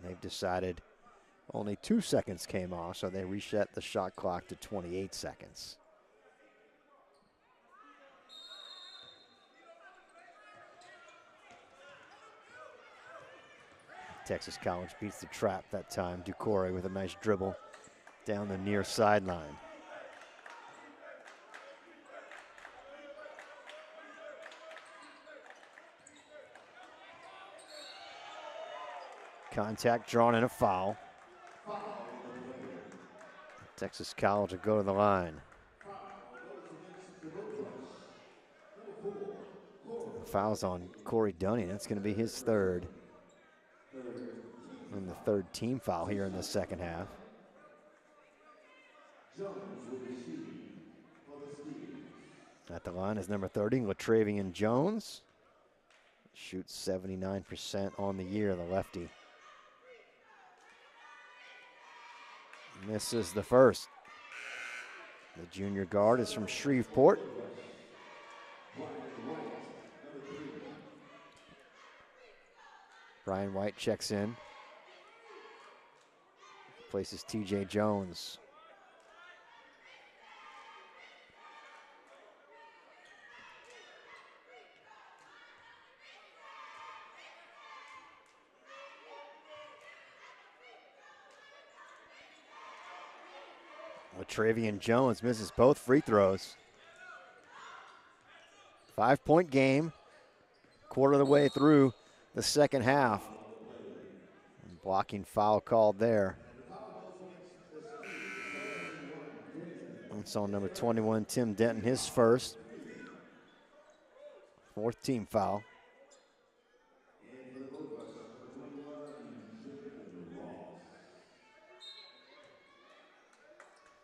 They've decided only 2 seconds came off, so they reset the shot clock to 28 seconds. Texas College beats the trap that time. Ducore with a nice dribble down the near sideline. Contact drawn and a foul. Texas College will go to the line. Fouls on Corey Dunning. That's going to be his third. And the third team foul here in the second half. At the line is number 30, Latravian Jones. Shoots 79% on the year, the lefty. Misses the first. The junior guard is from Shreveport. Brian White checks in. Places TJ Jones. Latravian Jones misses both free throws. 5-point game. Quarter of the way through the second half. Blocking foul called there. It's on number 21, Tim Denton, his first. Fourth team foul.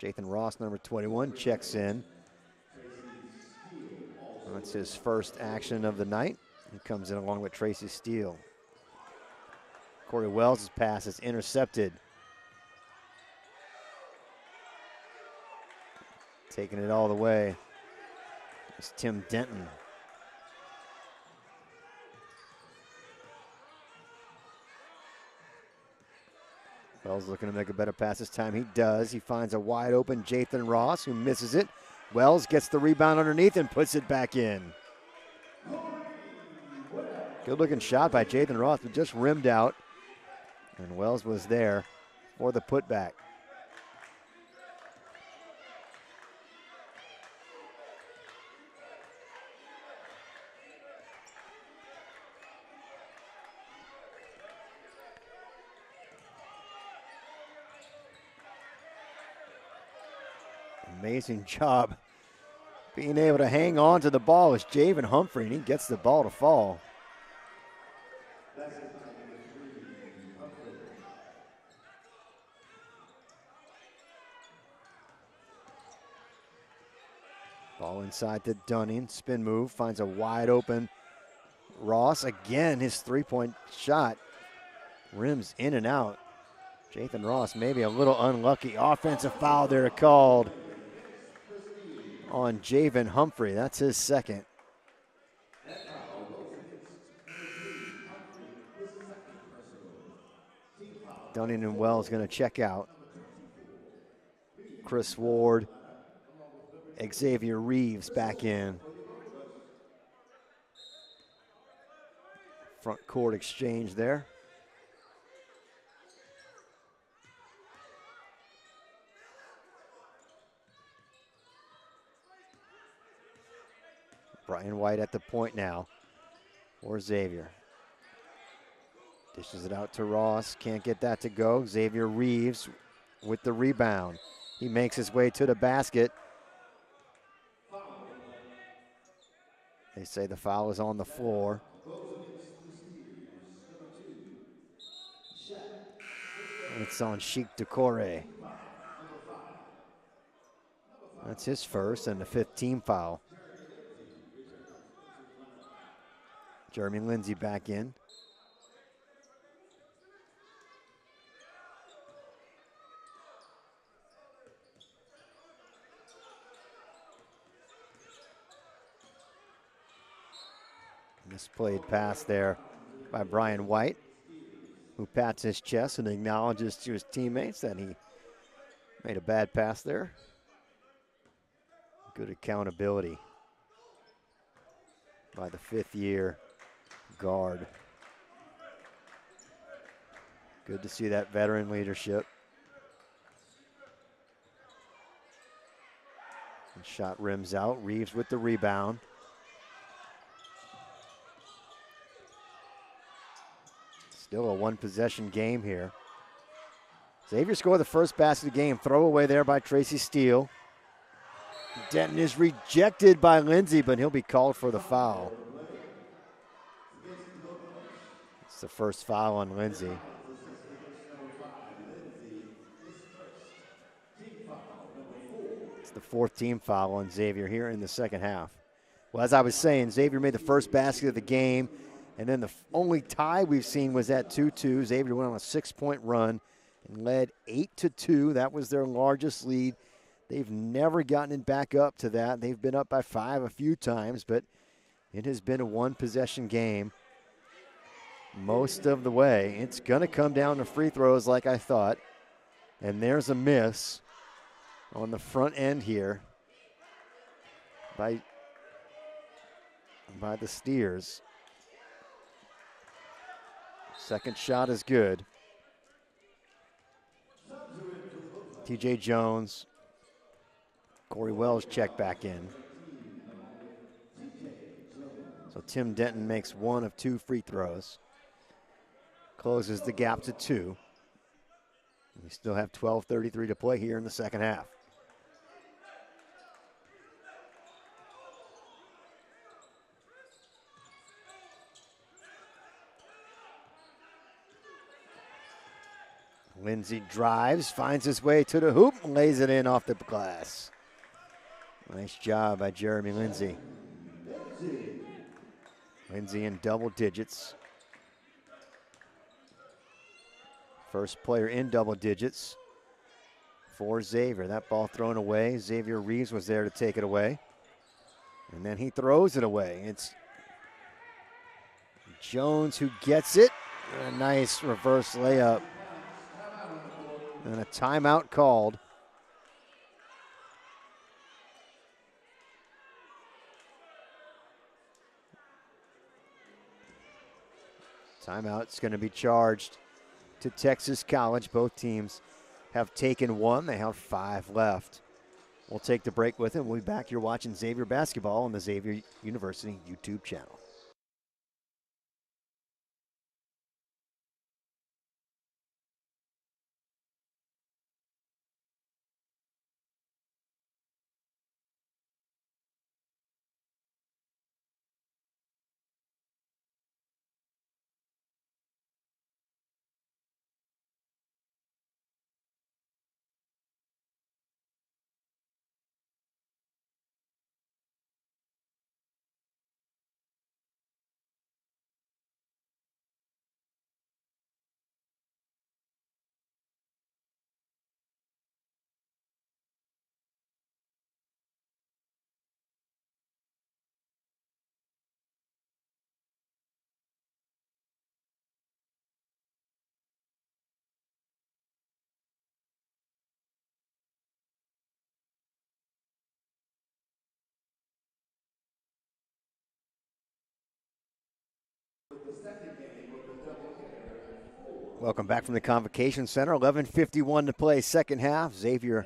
Jathan Ross, number 21, checks in. That's his first action of the night. He comes in along with Tracy Steele. Corey Wells' pass is intercepted. Taking it all the way. It's Tim Denton. Wells looking to make a better pass this time. He does. He finds a wide open Jathan Ross who misses it. Wells gets the rebound underneath and puts it back in. Good looking shot by Jathan Ross, but just rimmed out. And Wells was there for the putback. Amazing job being able to hang on to the ball is Javen Humphrey, and he gets the ball to fall. Ball inside to Dunning, spin move, finds a wide open Ross. Again, his three-point shot rims in and out. Jathan Ross maybe a little unlucky. Offensive foul there called on Javen Humphrey. That's his second. Dunning and Wells going to check out. Chris Ward, Xavier Reeves back in. Front court exchange there. Brian White at the point now for Xavier. Dishes it out to Ross, can't get that to go. Xavier Reeves with the rebound. He makes his way to the basket. They say the foul is on the floor. It's on Sheik Decore. That's his first and the fifth team foul. Jeremy Lindsay back in. Misplayed pass there by Brian White, who pats his chest and acknowledges to his teammates that he made a bad pass there. Good accountability by the fifth-year guard. Good to see that veteran leadership. And shot rims out. Reeves with the rebound. Still a one-possession game here. Xavier scored the first basket of the game. Throwaway there by Tracy Steele. Denton is rejected by Lindsay, but he'll be called for the foul. It's the first foul on Lindsay. It's the fourth team foul on Xavier here in the second half. Well, as I was saying, Xavier made the first basket of the game, and then the only tie we've seen was at 2-2. Xavier went on a 6-point run and led 8-2. That was their largest lead. They've never gotten it back up to that. They've been up by 5 a few times, but it has been a one-possession game most of the way. It's going to come down to free throws like I thought. And there's a miss on the front end here by the Steers. Second shot is good. TJ Jones, Corey Wells check back in. So Tim Denton makes one of 2 free throws. Closes the gap to 2. We still have 12:33 to play here in the second half. Lindsay drives, finds his way to the hoop, and lays it in off the glass. Nice job by Jeremy Lindsay. Lindsay in double digits. First player in double digits for Xavier. That ball thrown away. Xavier Reeves was there to take it away. And then he throws it away. It's Jones who gets it. A nice reverse layup. And a timeout called. Timeout's going to be charged to Texas College. Both teams have taken one. They have 5 left. We'll take the break with him. We'll be back. You're watching Xavier basketball on the Xavier University YouTube channel. Welcome back from the Convocation Center. 11:51 to play, second half. Xavier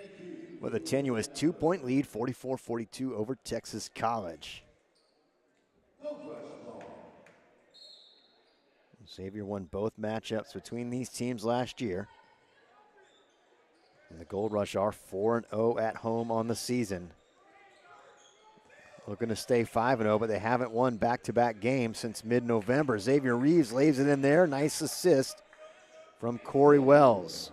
with a tenuous 2-point lead, 44-42 over Texas College. Xavier won both matchups between these teams last year. And the Gold Rush are 4-0 at home on the season. Looking to stay 5-0, but they haven't won back-to-back games since mid-November. Xavier Reeves lays it in there. Nice assist from Corey Wells.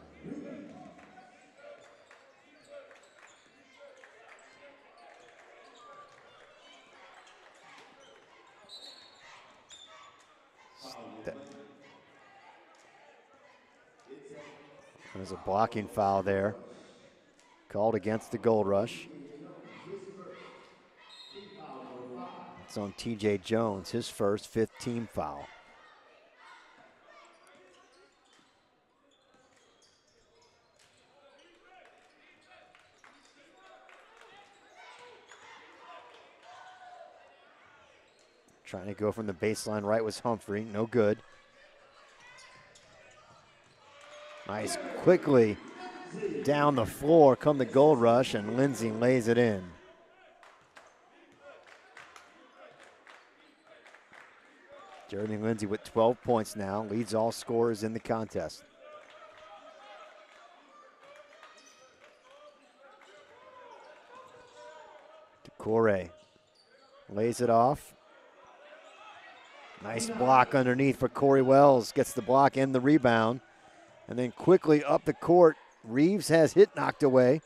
There's a blocking foul there, called against the Gold Rush. It's on TJ Jones, his first, fifth team foul. Trying to go from the baseline right was Humphrey, no good. Nice, quickly down the floor come the Gold Rush, and Lindsay lays it in. Jeremy Lindsay with 12 points now, leads all scorers in the contest. Decore lays it off. Nice block underneath for Corey Wells, gets the block and the rebound. And then quickly up the court, Reeves has hit knocked away.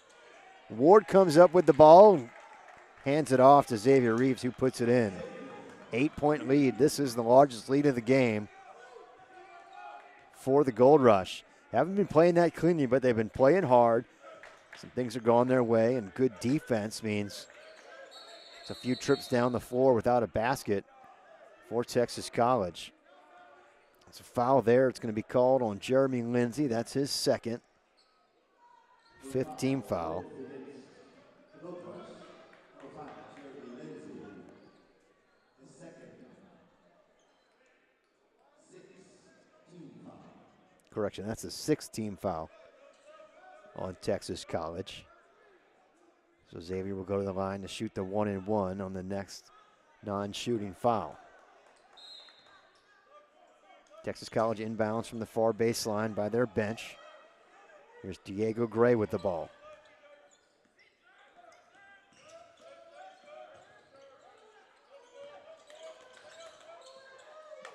Ward comes up with the ball and hands it off to Xavier Reeves, who puts it in. 8-point lead. This is the largest lead of the game for the Gold Rush. Haven't been playing that cleanly, but they've been playing hard. Some things are going their way, and good defense means it's a few trips down the floor without a basket for Texas College. It's a foul there. It's going to be called on Jeremy Lindsay. That's his second. Fifth team foul. Correction, that's a sixth team foul on Texas College. So Xavier will go to the line to shoot the 1-and-1 on the next non-shooting foul. Texas College inbounds from the far baseline by their bench. Here's Diego Gray with the ball.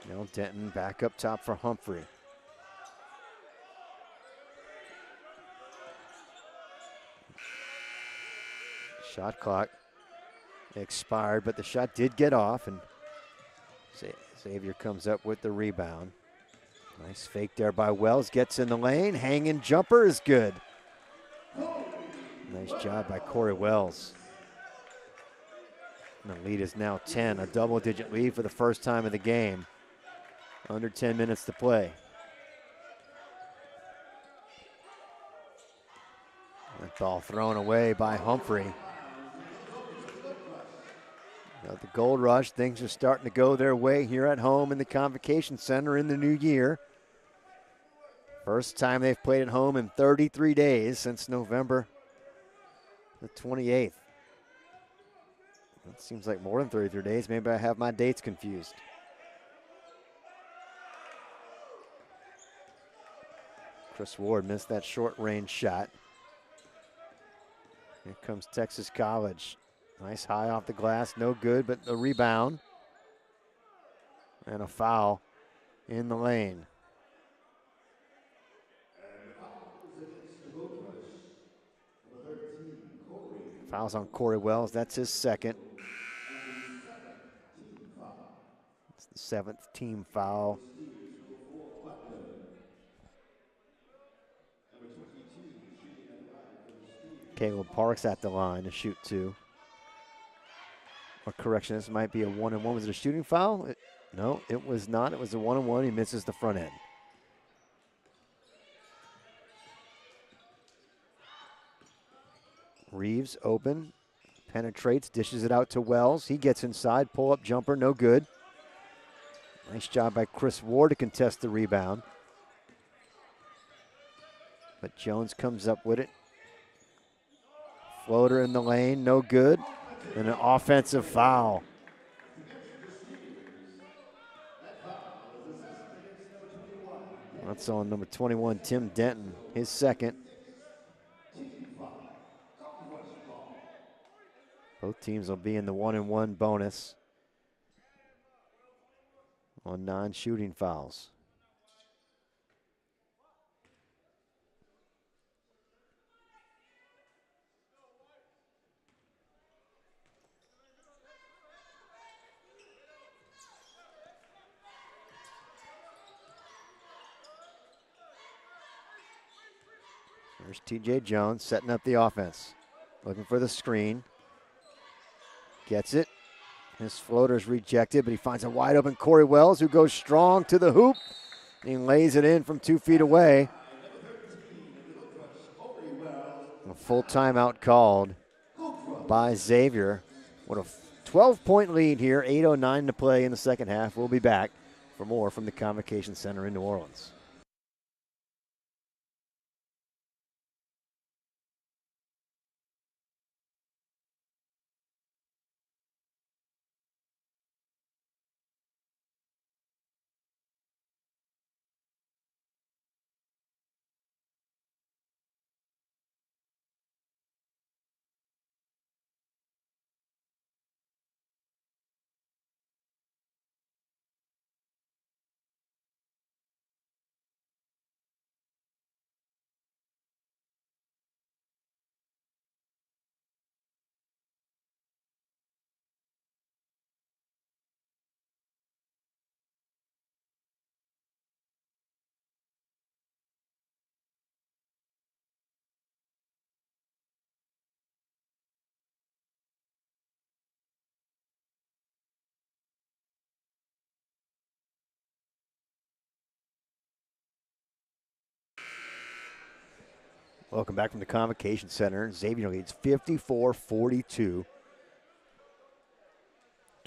Now Denton back up top for Humphrey. Shot clock expired, but the shot did get off, and Xavier comes up with the rebound. Nice fake there by Wells, gets in the lane, hanging jumper is good. Nice job by Corey Wells. And the lead is now 10, a double-digit lead for the first time of the game. Under 10 minutes to play. That ball thrown away by Humphrey. The Gold Rush, things are starting to go their way here at home in the Convocation Center in the new year. First time they've played at home in 33 days since November the 28th. It seems like more than 33 days. Maybe I have my dates confused. Chris Ward missed that short-range shot. Here comes Texas College. Nice high off the glass, no good, but a rebound. And a foul in the lane. Fouls on Corey Wells, that's his second. It's the seventh team foul. Caleb Parks at the line to shoot two. Or correction, this might be a 1-and-1. Was it a shooting foul? No, it was not. It was a 1-and-1. He misses the front end. Reeves open, penetrates, dishes it out to Wells. He gets inside, pull-up jumper, no good. Nice job by Chris Ward to contest the rebound. But Jones comes up with it. Floater in the lane, no good. And an offensive foul. That's on number 21, Tim Denton, his second. Both teams will be in the 1-and-1 bonus on non-shooting fouls. There's TJ Jones setting up the offense. Looking for the screen. Gets it. His floater's rejected, but he finds a wide open Corey Wells who goes strong to the hoop. And he lays it in from 2 feet away. A full timeout called by Xavier. What a 12-point lead here. 8:09 to play in the second half. We'll be back for more from the Convocation Center in New Orleans. Welcome back from the Convocation Center. Xavier leads 54-42.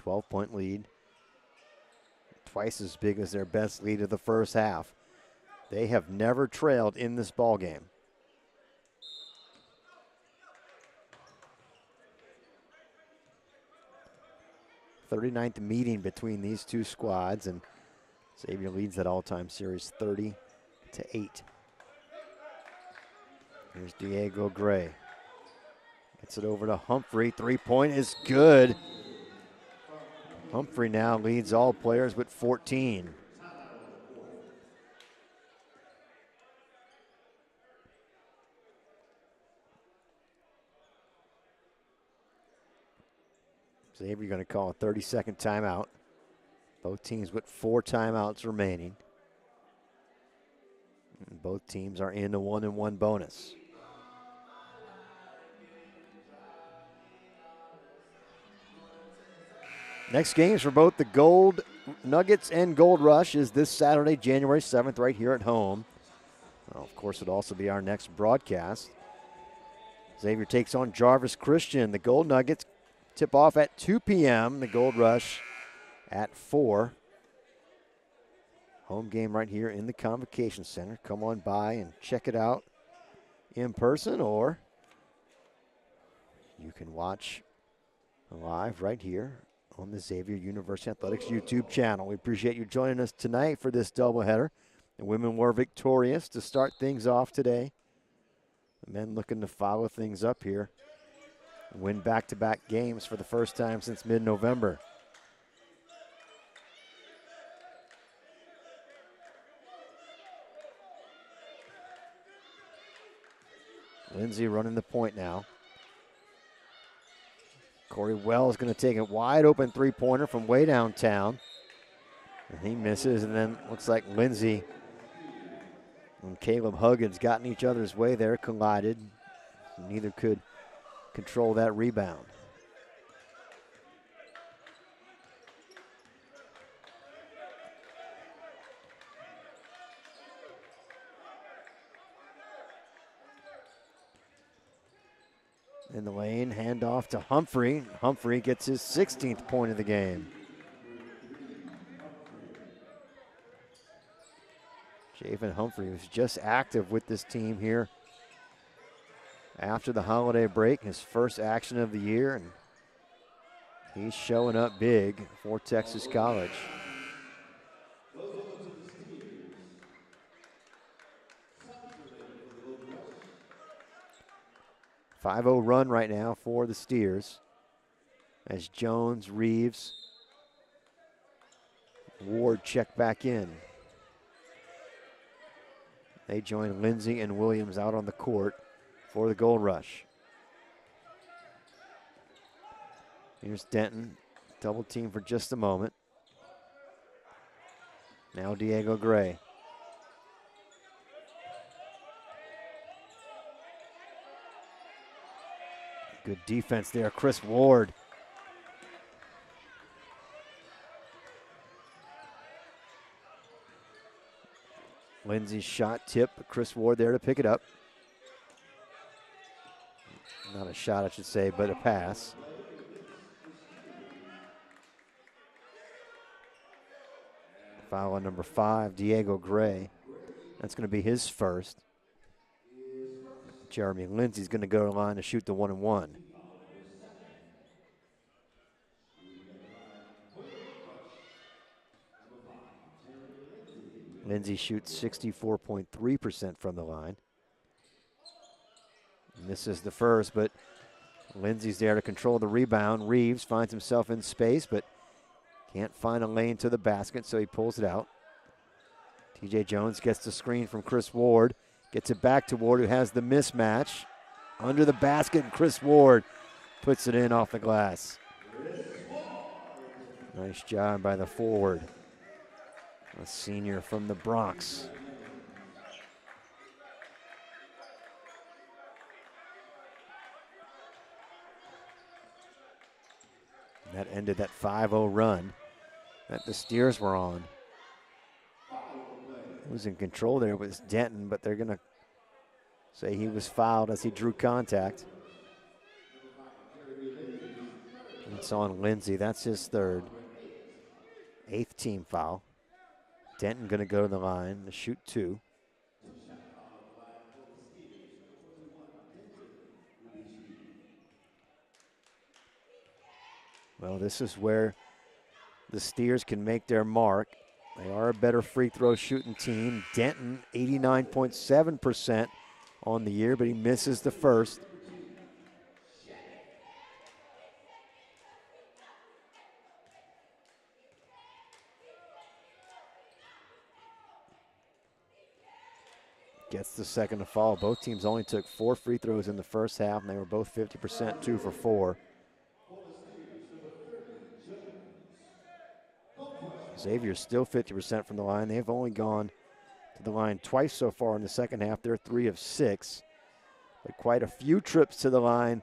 12-point lead. Twice as big as their best lead of the first half. They have never trailed in this ball game. '39th meeting between these two squads, and Xavier leads that all-time series 30-8. Here's Diego Gray. Gets it over to Humphrey. Three-point is good. Humphrey now leads all players with 14. Xavier going to call a 30-second timeout. Both teams with 4 timeouts remaining. And both teams are in the 1-and-1 bonus. Next games for both the Gold Nuggets and Gold Rush is this Saturday, January 7th, right here at home. Well, of course, it'll also be our next broadcast. Xavier takes on Jarvis Christian. The Gold Nuggets tip off at 2 p.m. The Gold Rush at 4. Home game right here in the Convocation Center. Come on by and check it out in person, or you can watch live right here on the Xavier University Athletics YouTube channel. We appreciate you joining us tonight for this doubleheader. The women were victorious to start things off today. The men looking to follow things up here and win back-to-back games for the first time since mid-November. Lindsay running the point now. Corey Wells going to take a wide open three-pointer from way downtown. And he misses, and then looks like Lindsay and Caleb Huggins got in each other's way there, collided. Neither could control that rebound. In the lane, handoff to Humphrey. Humphrey gets his 16th point of the game. Javen Humphrey was just active with this team here after the holiday break, his first action of the year, and he's showing up big for Texas College. 5-0 run right now for the Steers as Jones, Reeves, Ward check back in. They join Lindsay and Williams out on the court for the Gold Rush. Here's Denton, double team for just a moment. Now Diego Gray. Good defense there, Chris Ward. Lindsay's shot tip, but Chris Ward there to pick it up. Not a shot, I should say, but a pass. Foul on number 5, Diego Gray. That's going to be his first. Jeremy Lindsay's going to go to the line to shoot the 1-and-1. Lindsay shoots 64.3% from the line. And this is the first, but Lindsay's there to control the rebound. Reeves finds himself in space, but can't find a lane to the basket, so he pulls it out. TJ Jones gets the screen from Chris Ward, gets it back to Ward, who has the mismatch. Under the basket, and Chris Ward puts it in off the glass. Nice job by the forward, a senior from the Bronx. That ended that 5-0 run that the Steers were on. Who's in control there was Denton, but they're going to say he was fouled as he drew contact. It's on Lindsay. That's his third. 8th team foul. Denton going to go to the line to shoot 2. Well, this is where the Steers can make their mark. They are a better free throw shooting team. Denton, 89.7% on the year, but he misses the first. Gets the second to fall. Both teams only took 4 free throws in the first half, and they were both 50%, 2 for 4. Xavier's still 50% from the line. They've only gone to the line twice so far in the second half. They're 3 of 6. But quite a few trips to the line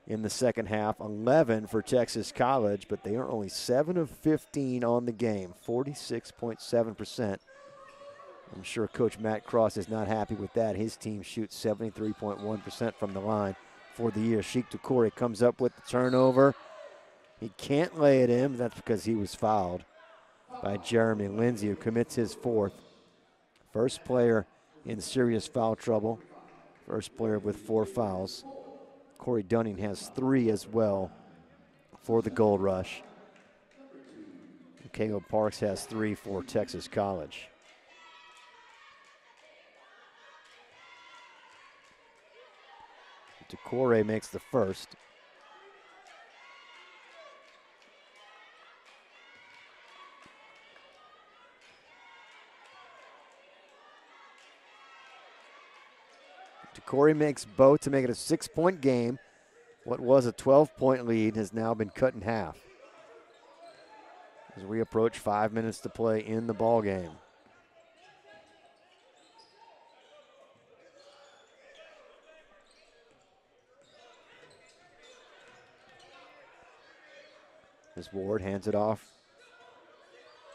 in the second half. 11 for Texas College, but they are only 7 of 15 on the game, 46.7%. I'm sure Coach Matt Cross is not happy with that. His team shoots 73.1% from the line for the year. Sheik Doucouré comes up with the turnover. He can't lay it in. That's because he was fouled by Jeremy Lindsay, who commits his 4th. First player in serious foul trouble. First player with 4 fouls. Corey Dunning has 3 as well for the Gold Rush. Caleb Parks has 3 for Texas College. Doucouré makes the first. Doucouré makes both to make it a 6-point game. What was a 12-point lead has now been cut in half as we approach 5 minutes to play in the ball game. As Ward hands it off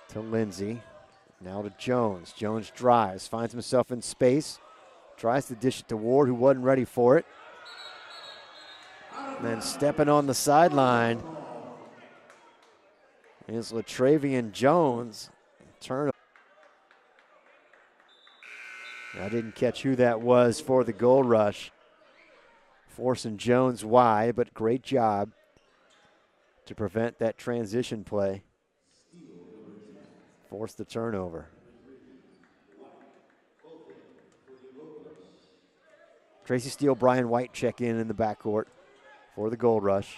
to Lindsay. Now to Jones. Jones drives, finds himself in space. Tries to dish it to Ward, who wasn't ready for it. And then stepping on the sideline is Latravian Jones. Turn. I didn't catch who that was for the Gold Rush. Forcing Jones wide, but great job to prevent that transition play. Force the turnover. Tracy Steele, Brian White check in the backcourt for the Gold Rush.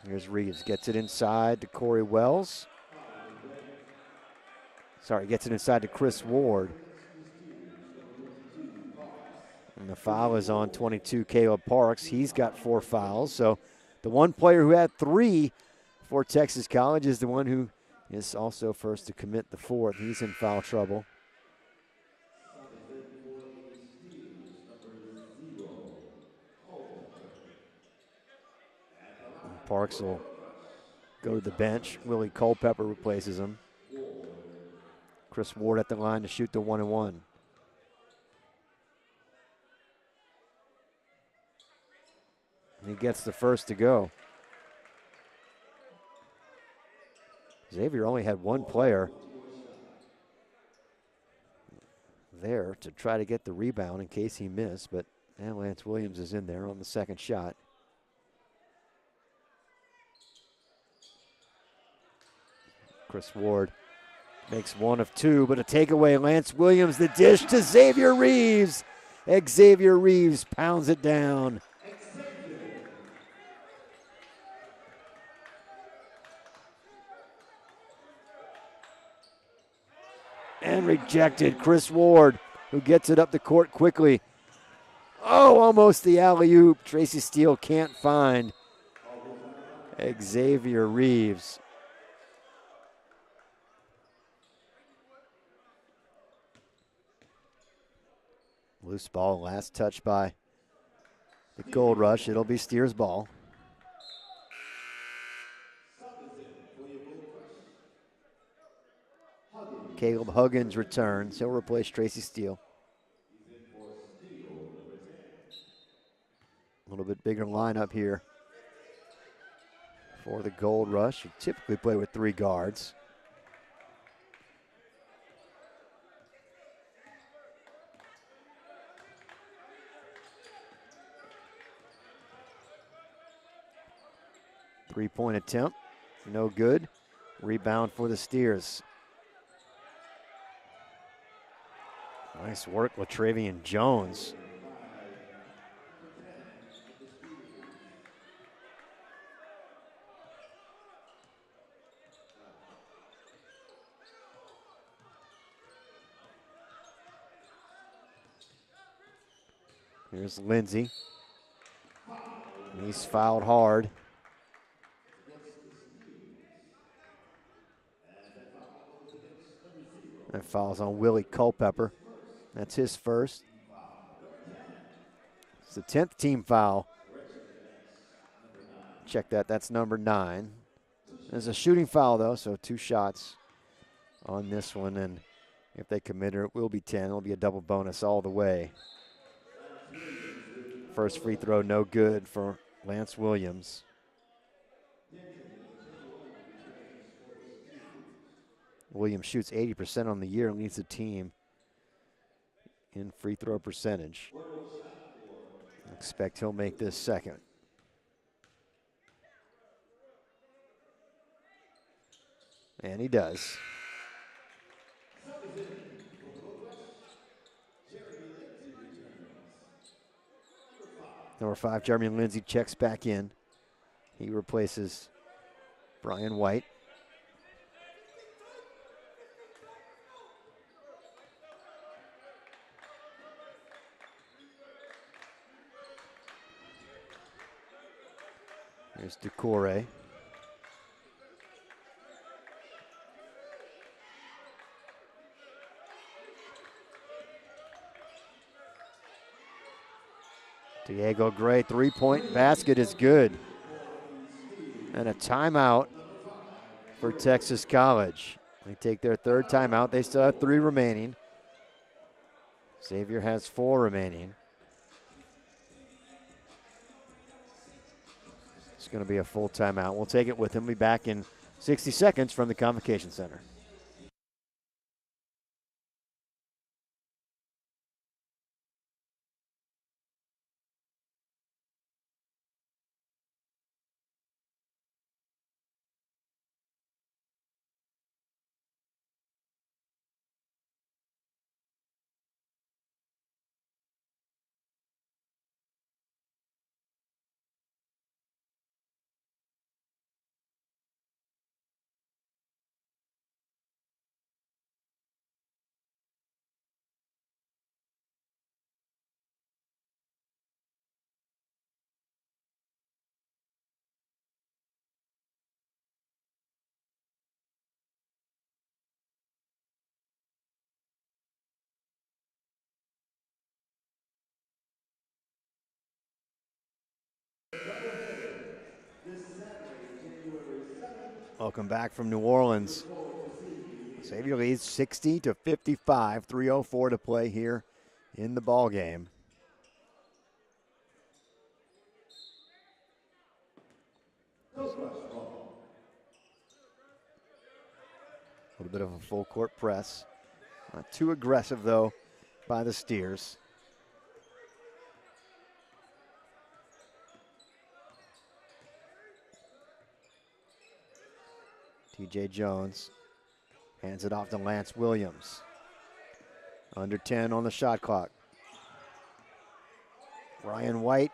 Here's Reeves, gets it inside to Corey Wells. Sorry, gets it inside to Chris Ward. And the foul is on 22, Caleb Parks. He's got 4 fouls. So the one player who had 3 for Texas College is the one who is also first to commit the 4th. He's in foul trouble. And Parks will go to the bench. Willie Culpepper replaces him. Chris Ward at the line to shoot the 1-and-1. He gets the first to go. Xavier only had 1 player there to try to get the rebound in case he missed, but Lance Williams is in there on the second shot. Chris Ward makes 1 of 2, but a takeaway. Lance Williams, the dish to Xavier Reeves. Xavier Reeves pounds it down. And rejected. Chris Ward, who gets it up the court quickly. Oh, almost the alley-oop. Tracy Steele can't find Xavier Reeves. Loose ball, last touch by the Gold Rush. It'll be Steers' ball. Caleb Huggins returns. He'll replace Tracy Steele. A little bit bigger lineup here for the Gold Rush. You typically play with 3 guards. Three-point attempt, no good. Rebound for the Steers. Nice work, Latravian Jones. Here's Lindsey. He's fouled hard. That foul's on Willie Culpepper. That's his first. It's the 10th team foul. Check that, that's number 9. There's a shooting foul though, so 2 shots on this one, and if they commit her, it will be 10. It'll be a double bonus all the way. First free throw, no good for Lance Williams. Williams shoots 80% on the year and leads the team in free throw percentage. Expect he'll make this second. And he does. Number 5, Jeremy Lindsey checks back in. He replaces Brian White. Here's Decore. Diego Gray, 3-point basket is good. And a timeout for Texas College. They take their 3rd timeout. They still have 3 remaining. Xavier has 4 remaining. It's going to be a full timeout. We'll take it with him. We'll be back in 60 seconds from the Convocation Center. Welcome back from New Orleans. Xavier leads 60-55, 3:04 to play here in the ball game. A little bit of a full court press. Not too aggressive though by the Steers. TJ Jones hands it off to Lance Williams. Under 10 on the shot clock. Ryan White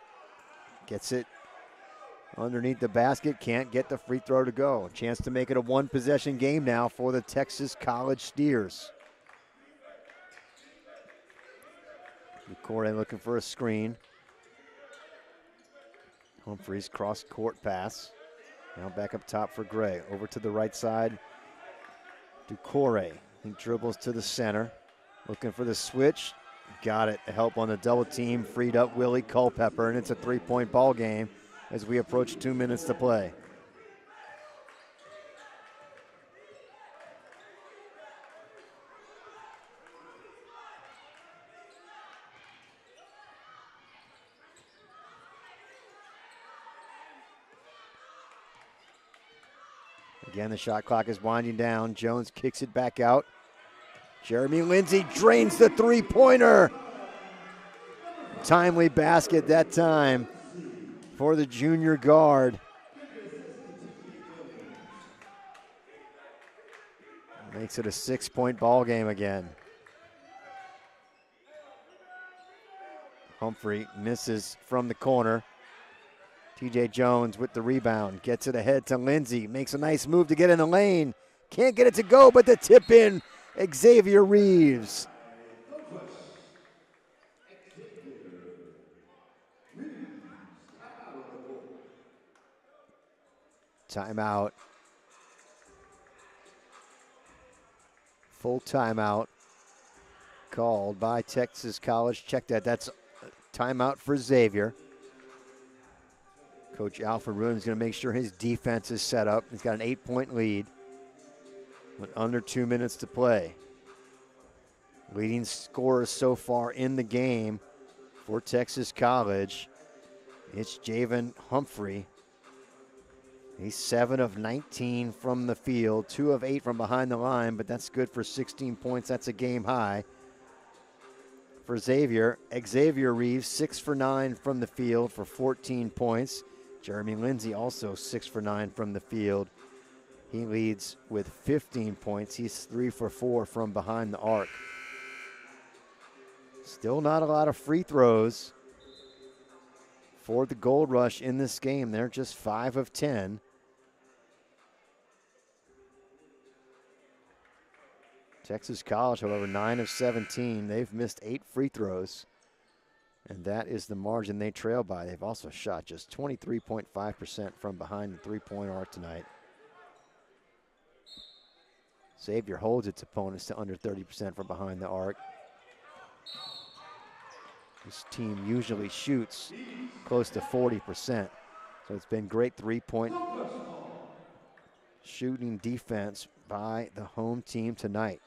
gets it underneath the basket, can't get the free throw to go. Chance to make it a one-possession game now for the Texas College Steers. Corey looking for a screen. Humphreys cross-court pass. Now back up top for Gray. Over to the right side. Ducore. He dribbles to the center. Looking for the switch. Got it. The help on the double team. Freed up Willie Culpepper, and it's a three-point ball game as we approach 2 minutes to play. Again, the shot clock is winding down. Jones kicks it back out. Jeremy Lindsay drains the three-pointer. Timely basket that time for the junior guard. Makes it a 6-point ball game again. Humphrey misses from the corner. TJ Jones with the rebound, gets it ahead to Lindsay, makes a nice move to get in the lane. Can't get it to go, but the tip in, Xavier Reeves. Timeout. Full timeout called by Texas College. Check that, that's a timeout for Xavier. Coach Alfred Ruin is going to make sure his defense is set up. He's got an 8-point lead with under 2 minutes to play. Leading scorers so far in the game for Texas College, it's Javen Humphrey. He's 7 of 19 from the field, 2 of 8 from behind the line, but that's good for 16 points. That's a game high. For Xavier Reeves, 6 for 9 from the field for 14 points. Jeremy Lindsay also 6 for 9 from the field. He leads with 15 points. He's 3 for 4 from behind the arc. Still not a lot of free throws for the Gold Rush in this game. They're just 5 of 10. Texas College, however, 9 of 17. They've missed 8 free throws, and that is the margin they trail by. They've also shot just 23.5% from behind the three-point arc tonight. Xavier holds its opponents to under 30% from behind the arc. This team usually shoots close to 40%, so it's been great three-point shooting defense by the home team tonight.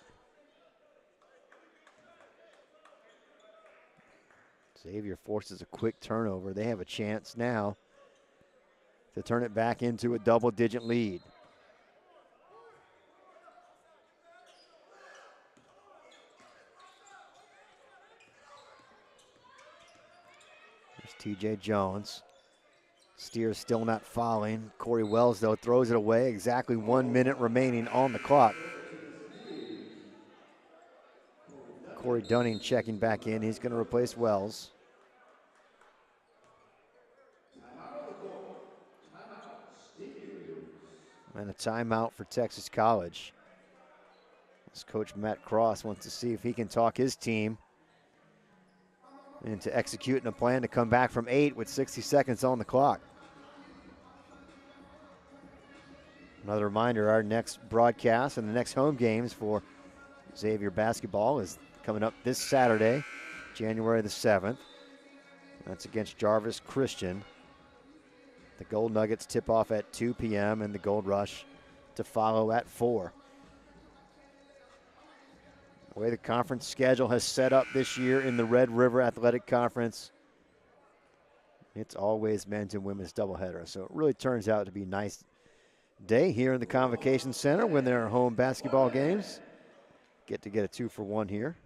Xavier forces a quick turnover. They have a chance now to turn it back into a double-digit lead. There's TJ Jones. Steers still not fouling. Corey Wells, though, throws it away. Exactly 1 minute remaining on the clock. Corey Dunning checking back in. He's going to replace Wells. And a timeout for Texas College. As Coach Matt Cross wants to see if he can talk his team into executing a plan to come back from 8 with 60 seconds on the clock. Another reminder, our next broadcast and the next home games for Xavier basketball is coming up this Saturday, January the 7th. That's against Jarvis Christian. The Gold Nuggets tip off at 2 p.m. and the Gold Rush to follow at 4. The way the conference schedule has set up this year in the Red River Athletic Conference, it's always men's and women's doubleheader. So it really turns out to be a nice day here in the Convocation Center when there are home basketball games. Get a 2-for-1 here.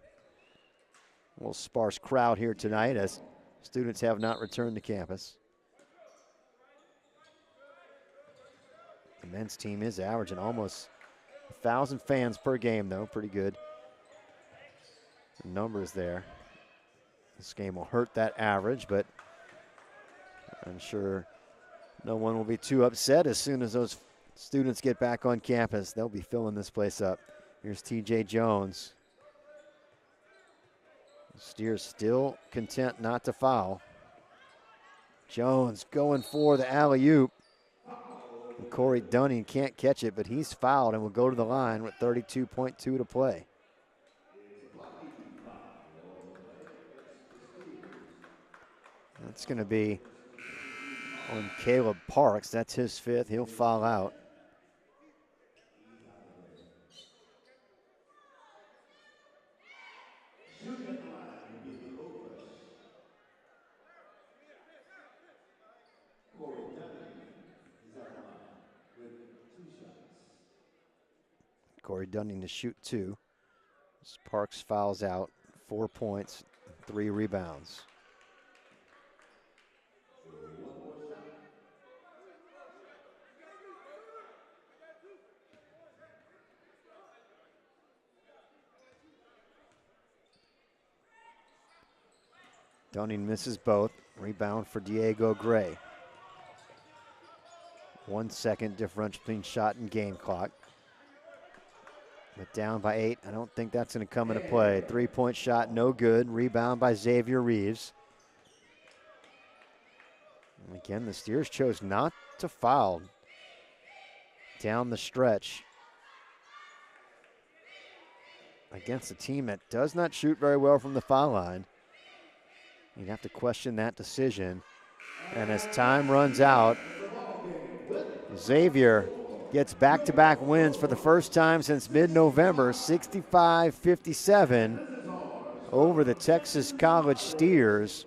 A little sparse crowd here tonight as students have not returned to campus. The men's team is averaging almost 1,000 fans per game, though. Pretty good numbers there. This game will hurt that average, but I'm sure no one will be too upset as soon as those students get back on campus. They'll be filling this place up. Here's TJ Jones. Steers still content not to foul. Jones going for the alley-oop. Corey Dunning can't catch it, but he's fouled and will go to the line with 32.2 to play. That's going to be on Caleb Parks. That's his 5th. He'll foul out. Corey Dunning to shoot 2. Parks fouls out. 4 points, 3 rebounds. Dunning misses both. Rebound for Diego Gray. 1 second differential between shot and game clock. But down by 8. I don't think that's going to come into play. 3-point shot, no good. Rebound by Xavier Reeves. And again, the Steers chose not to foul down the stretch against a team that does not shoot very well from the foul line. You'd have to question that decision. And as time runs out, Xavier gets back-to-back wins for the first time since mid-November, 65-57 over the Texas College Steers.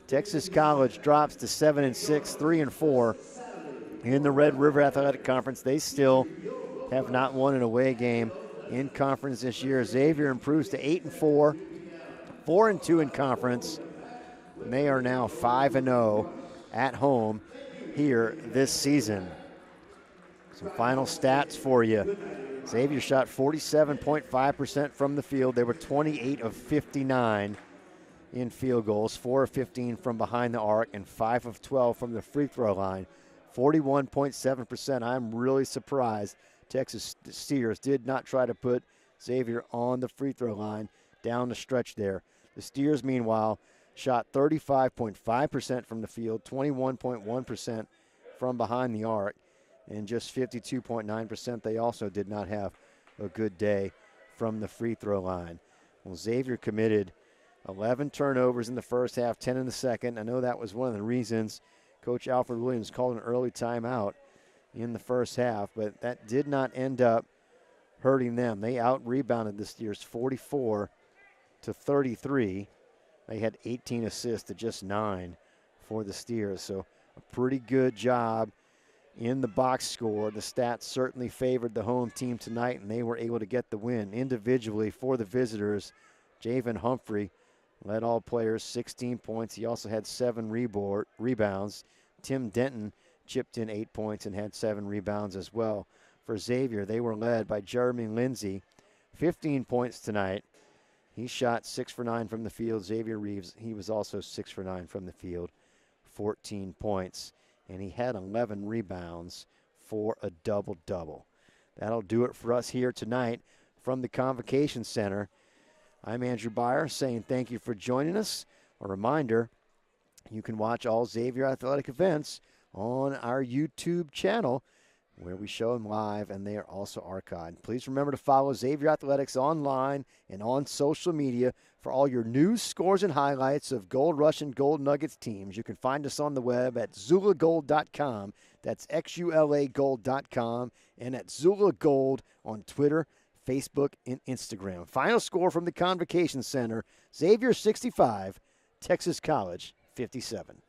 Texas College drops to 7-6, 3-4 in the Red River Athletic Conference. They still have not won an away game in conference this year. Xavier improves to 8-4, 4-2 in conference. And they are now 5-0 at home here this season. Some final stats for you. Xavier shot 47.5% from the field. They were 28 of 59 in field goals, 4 of 15 from behind the arc, and 5 of 12 from the free throw line. 41.7%. I'm really surprised Texas Steers did not try to put Xavier on the free throw line down the stretch there. The Steers, meanwhile, shot 35.5% from the field, 21.1% from behind the arc, and just 52.9%. They also did not have a good day from the free throw line. Well, Xavier committed 11 turnovers in the first half, 10 in the second. I know that was one of the reasons Coach Alfred Williams called an early timeout in the first half, but that did not end up hurting them. They out-rebounded the Steers 44-33. They had 18 assists to just 9 for the Steers, so a pretty good job in the box score. The stats certainly favored the home team tonight, and they were able to get the win. Individually for the visitors, Javen Humphrey led all players, 16 points. He also had 7 rebounds. Tim Denton chipped in 8 points and had 7 rebounds as well. For Xavier, they were led by Jeremy Lindsay, 15 points tonight. He shot 6 for 9 from the field. Xavier Reeves, he was also 6 for 9 from the field, 14 points. And he had 11 rebounds for a double-double. That'll do it for us here tonight from the Convocation Center. I'm Andrew Byer saying thank you for joining us. A reminder, you can watch all Xavier athletic events on our YouTube channel. where we show them live, and they are also archived. Please remember to follow Xavier Athletics online and on social media for all your news, scores, and highlights of Gold Rush and Gold Nuggets teams. You can find us on the web at XULAGold.com. That's XULAGold.com, and at XULA Gold on Twitter, Facebook, and Instagram. Final score from the Convocation Center, Xavier 65, Texas College 57.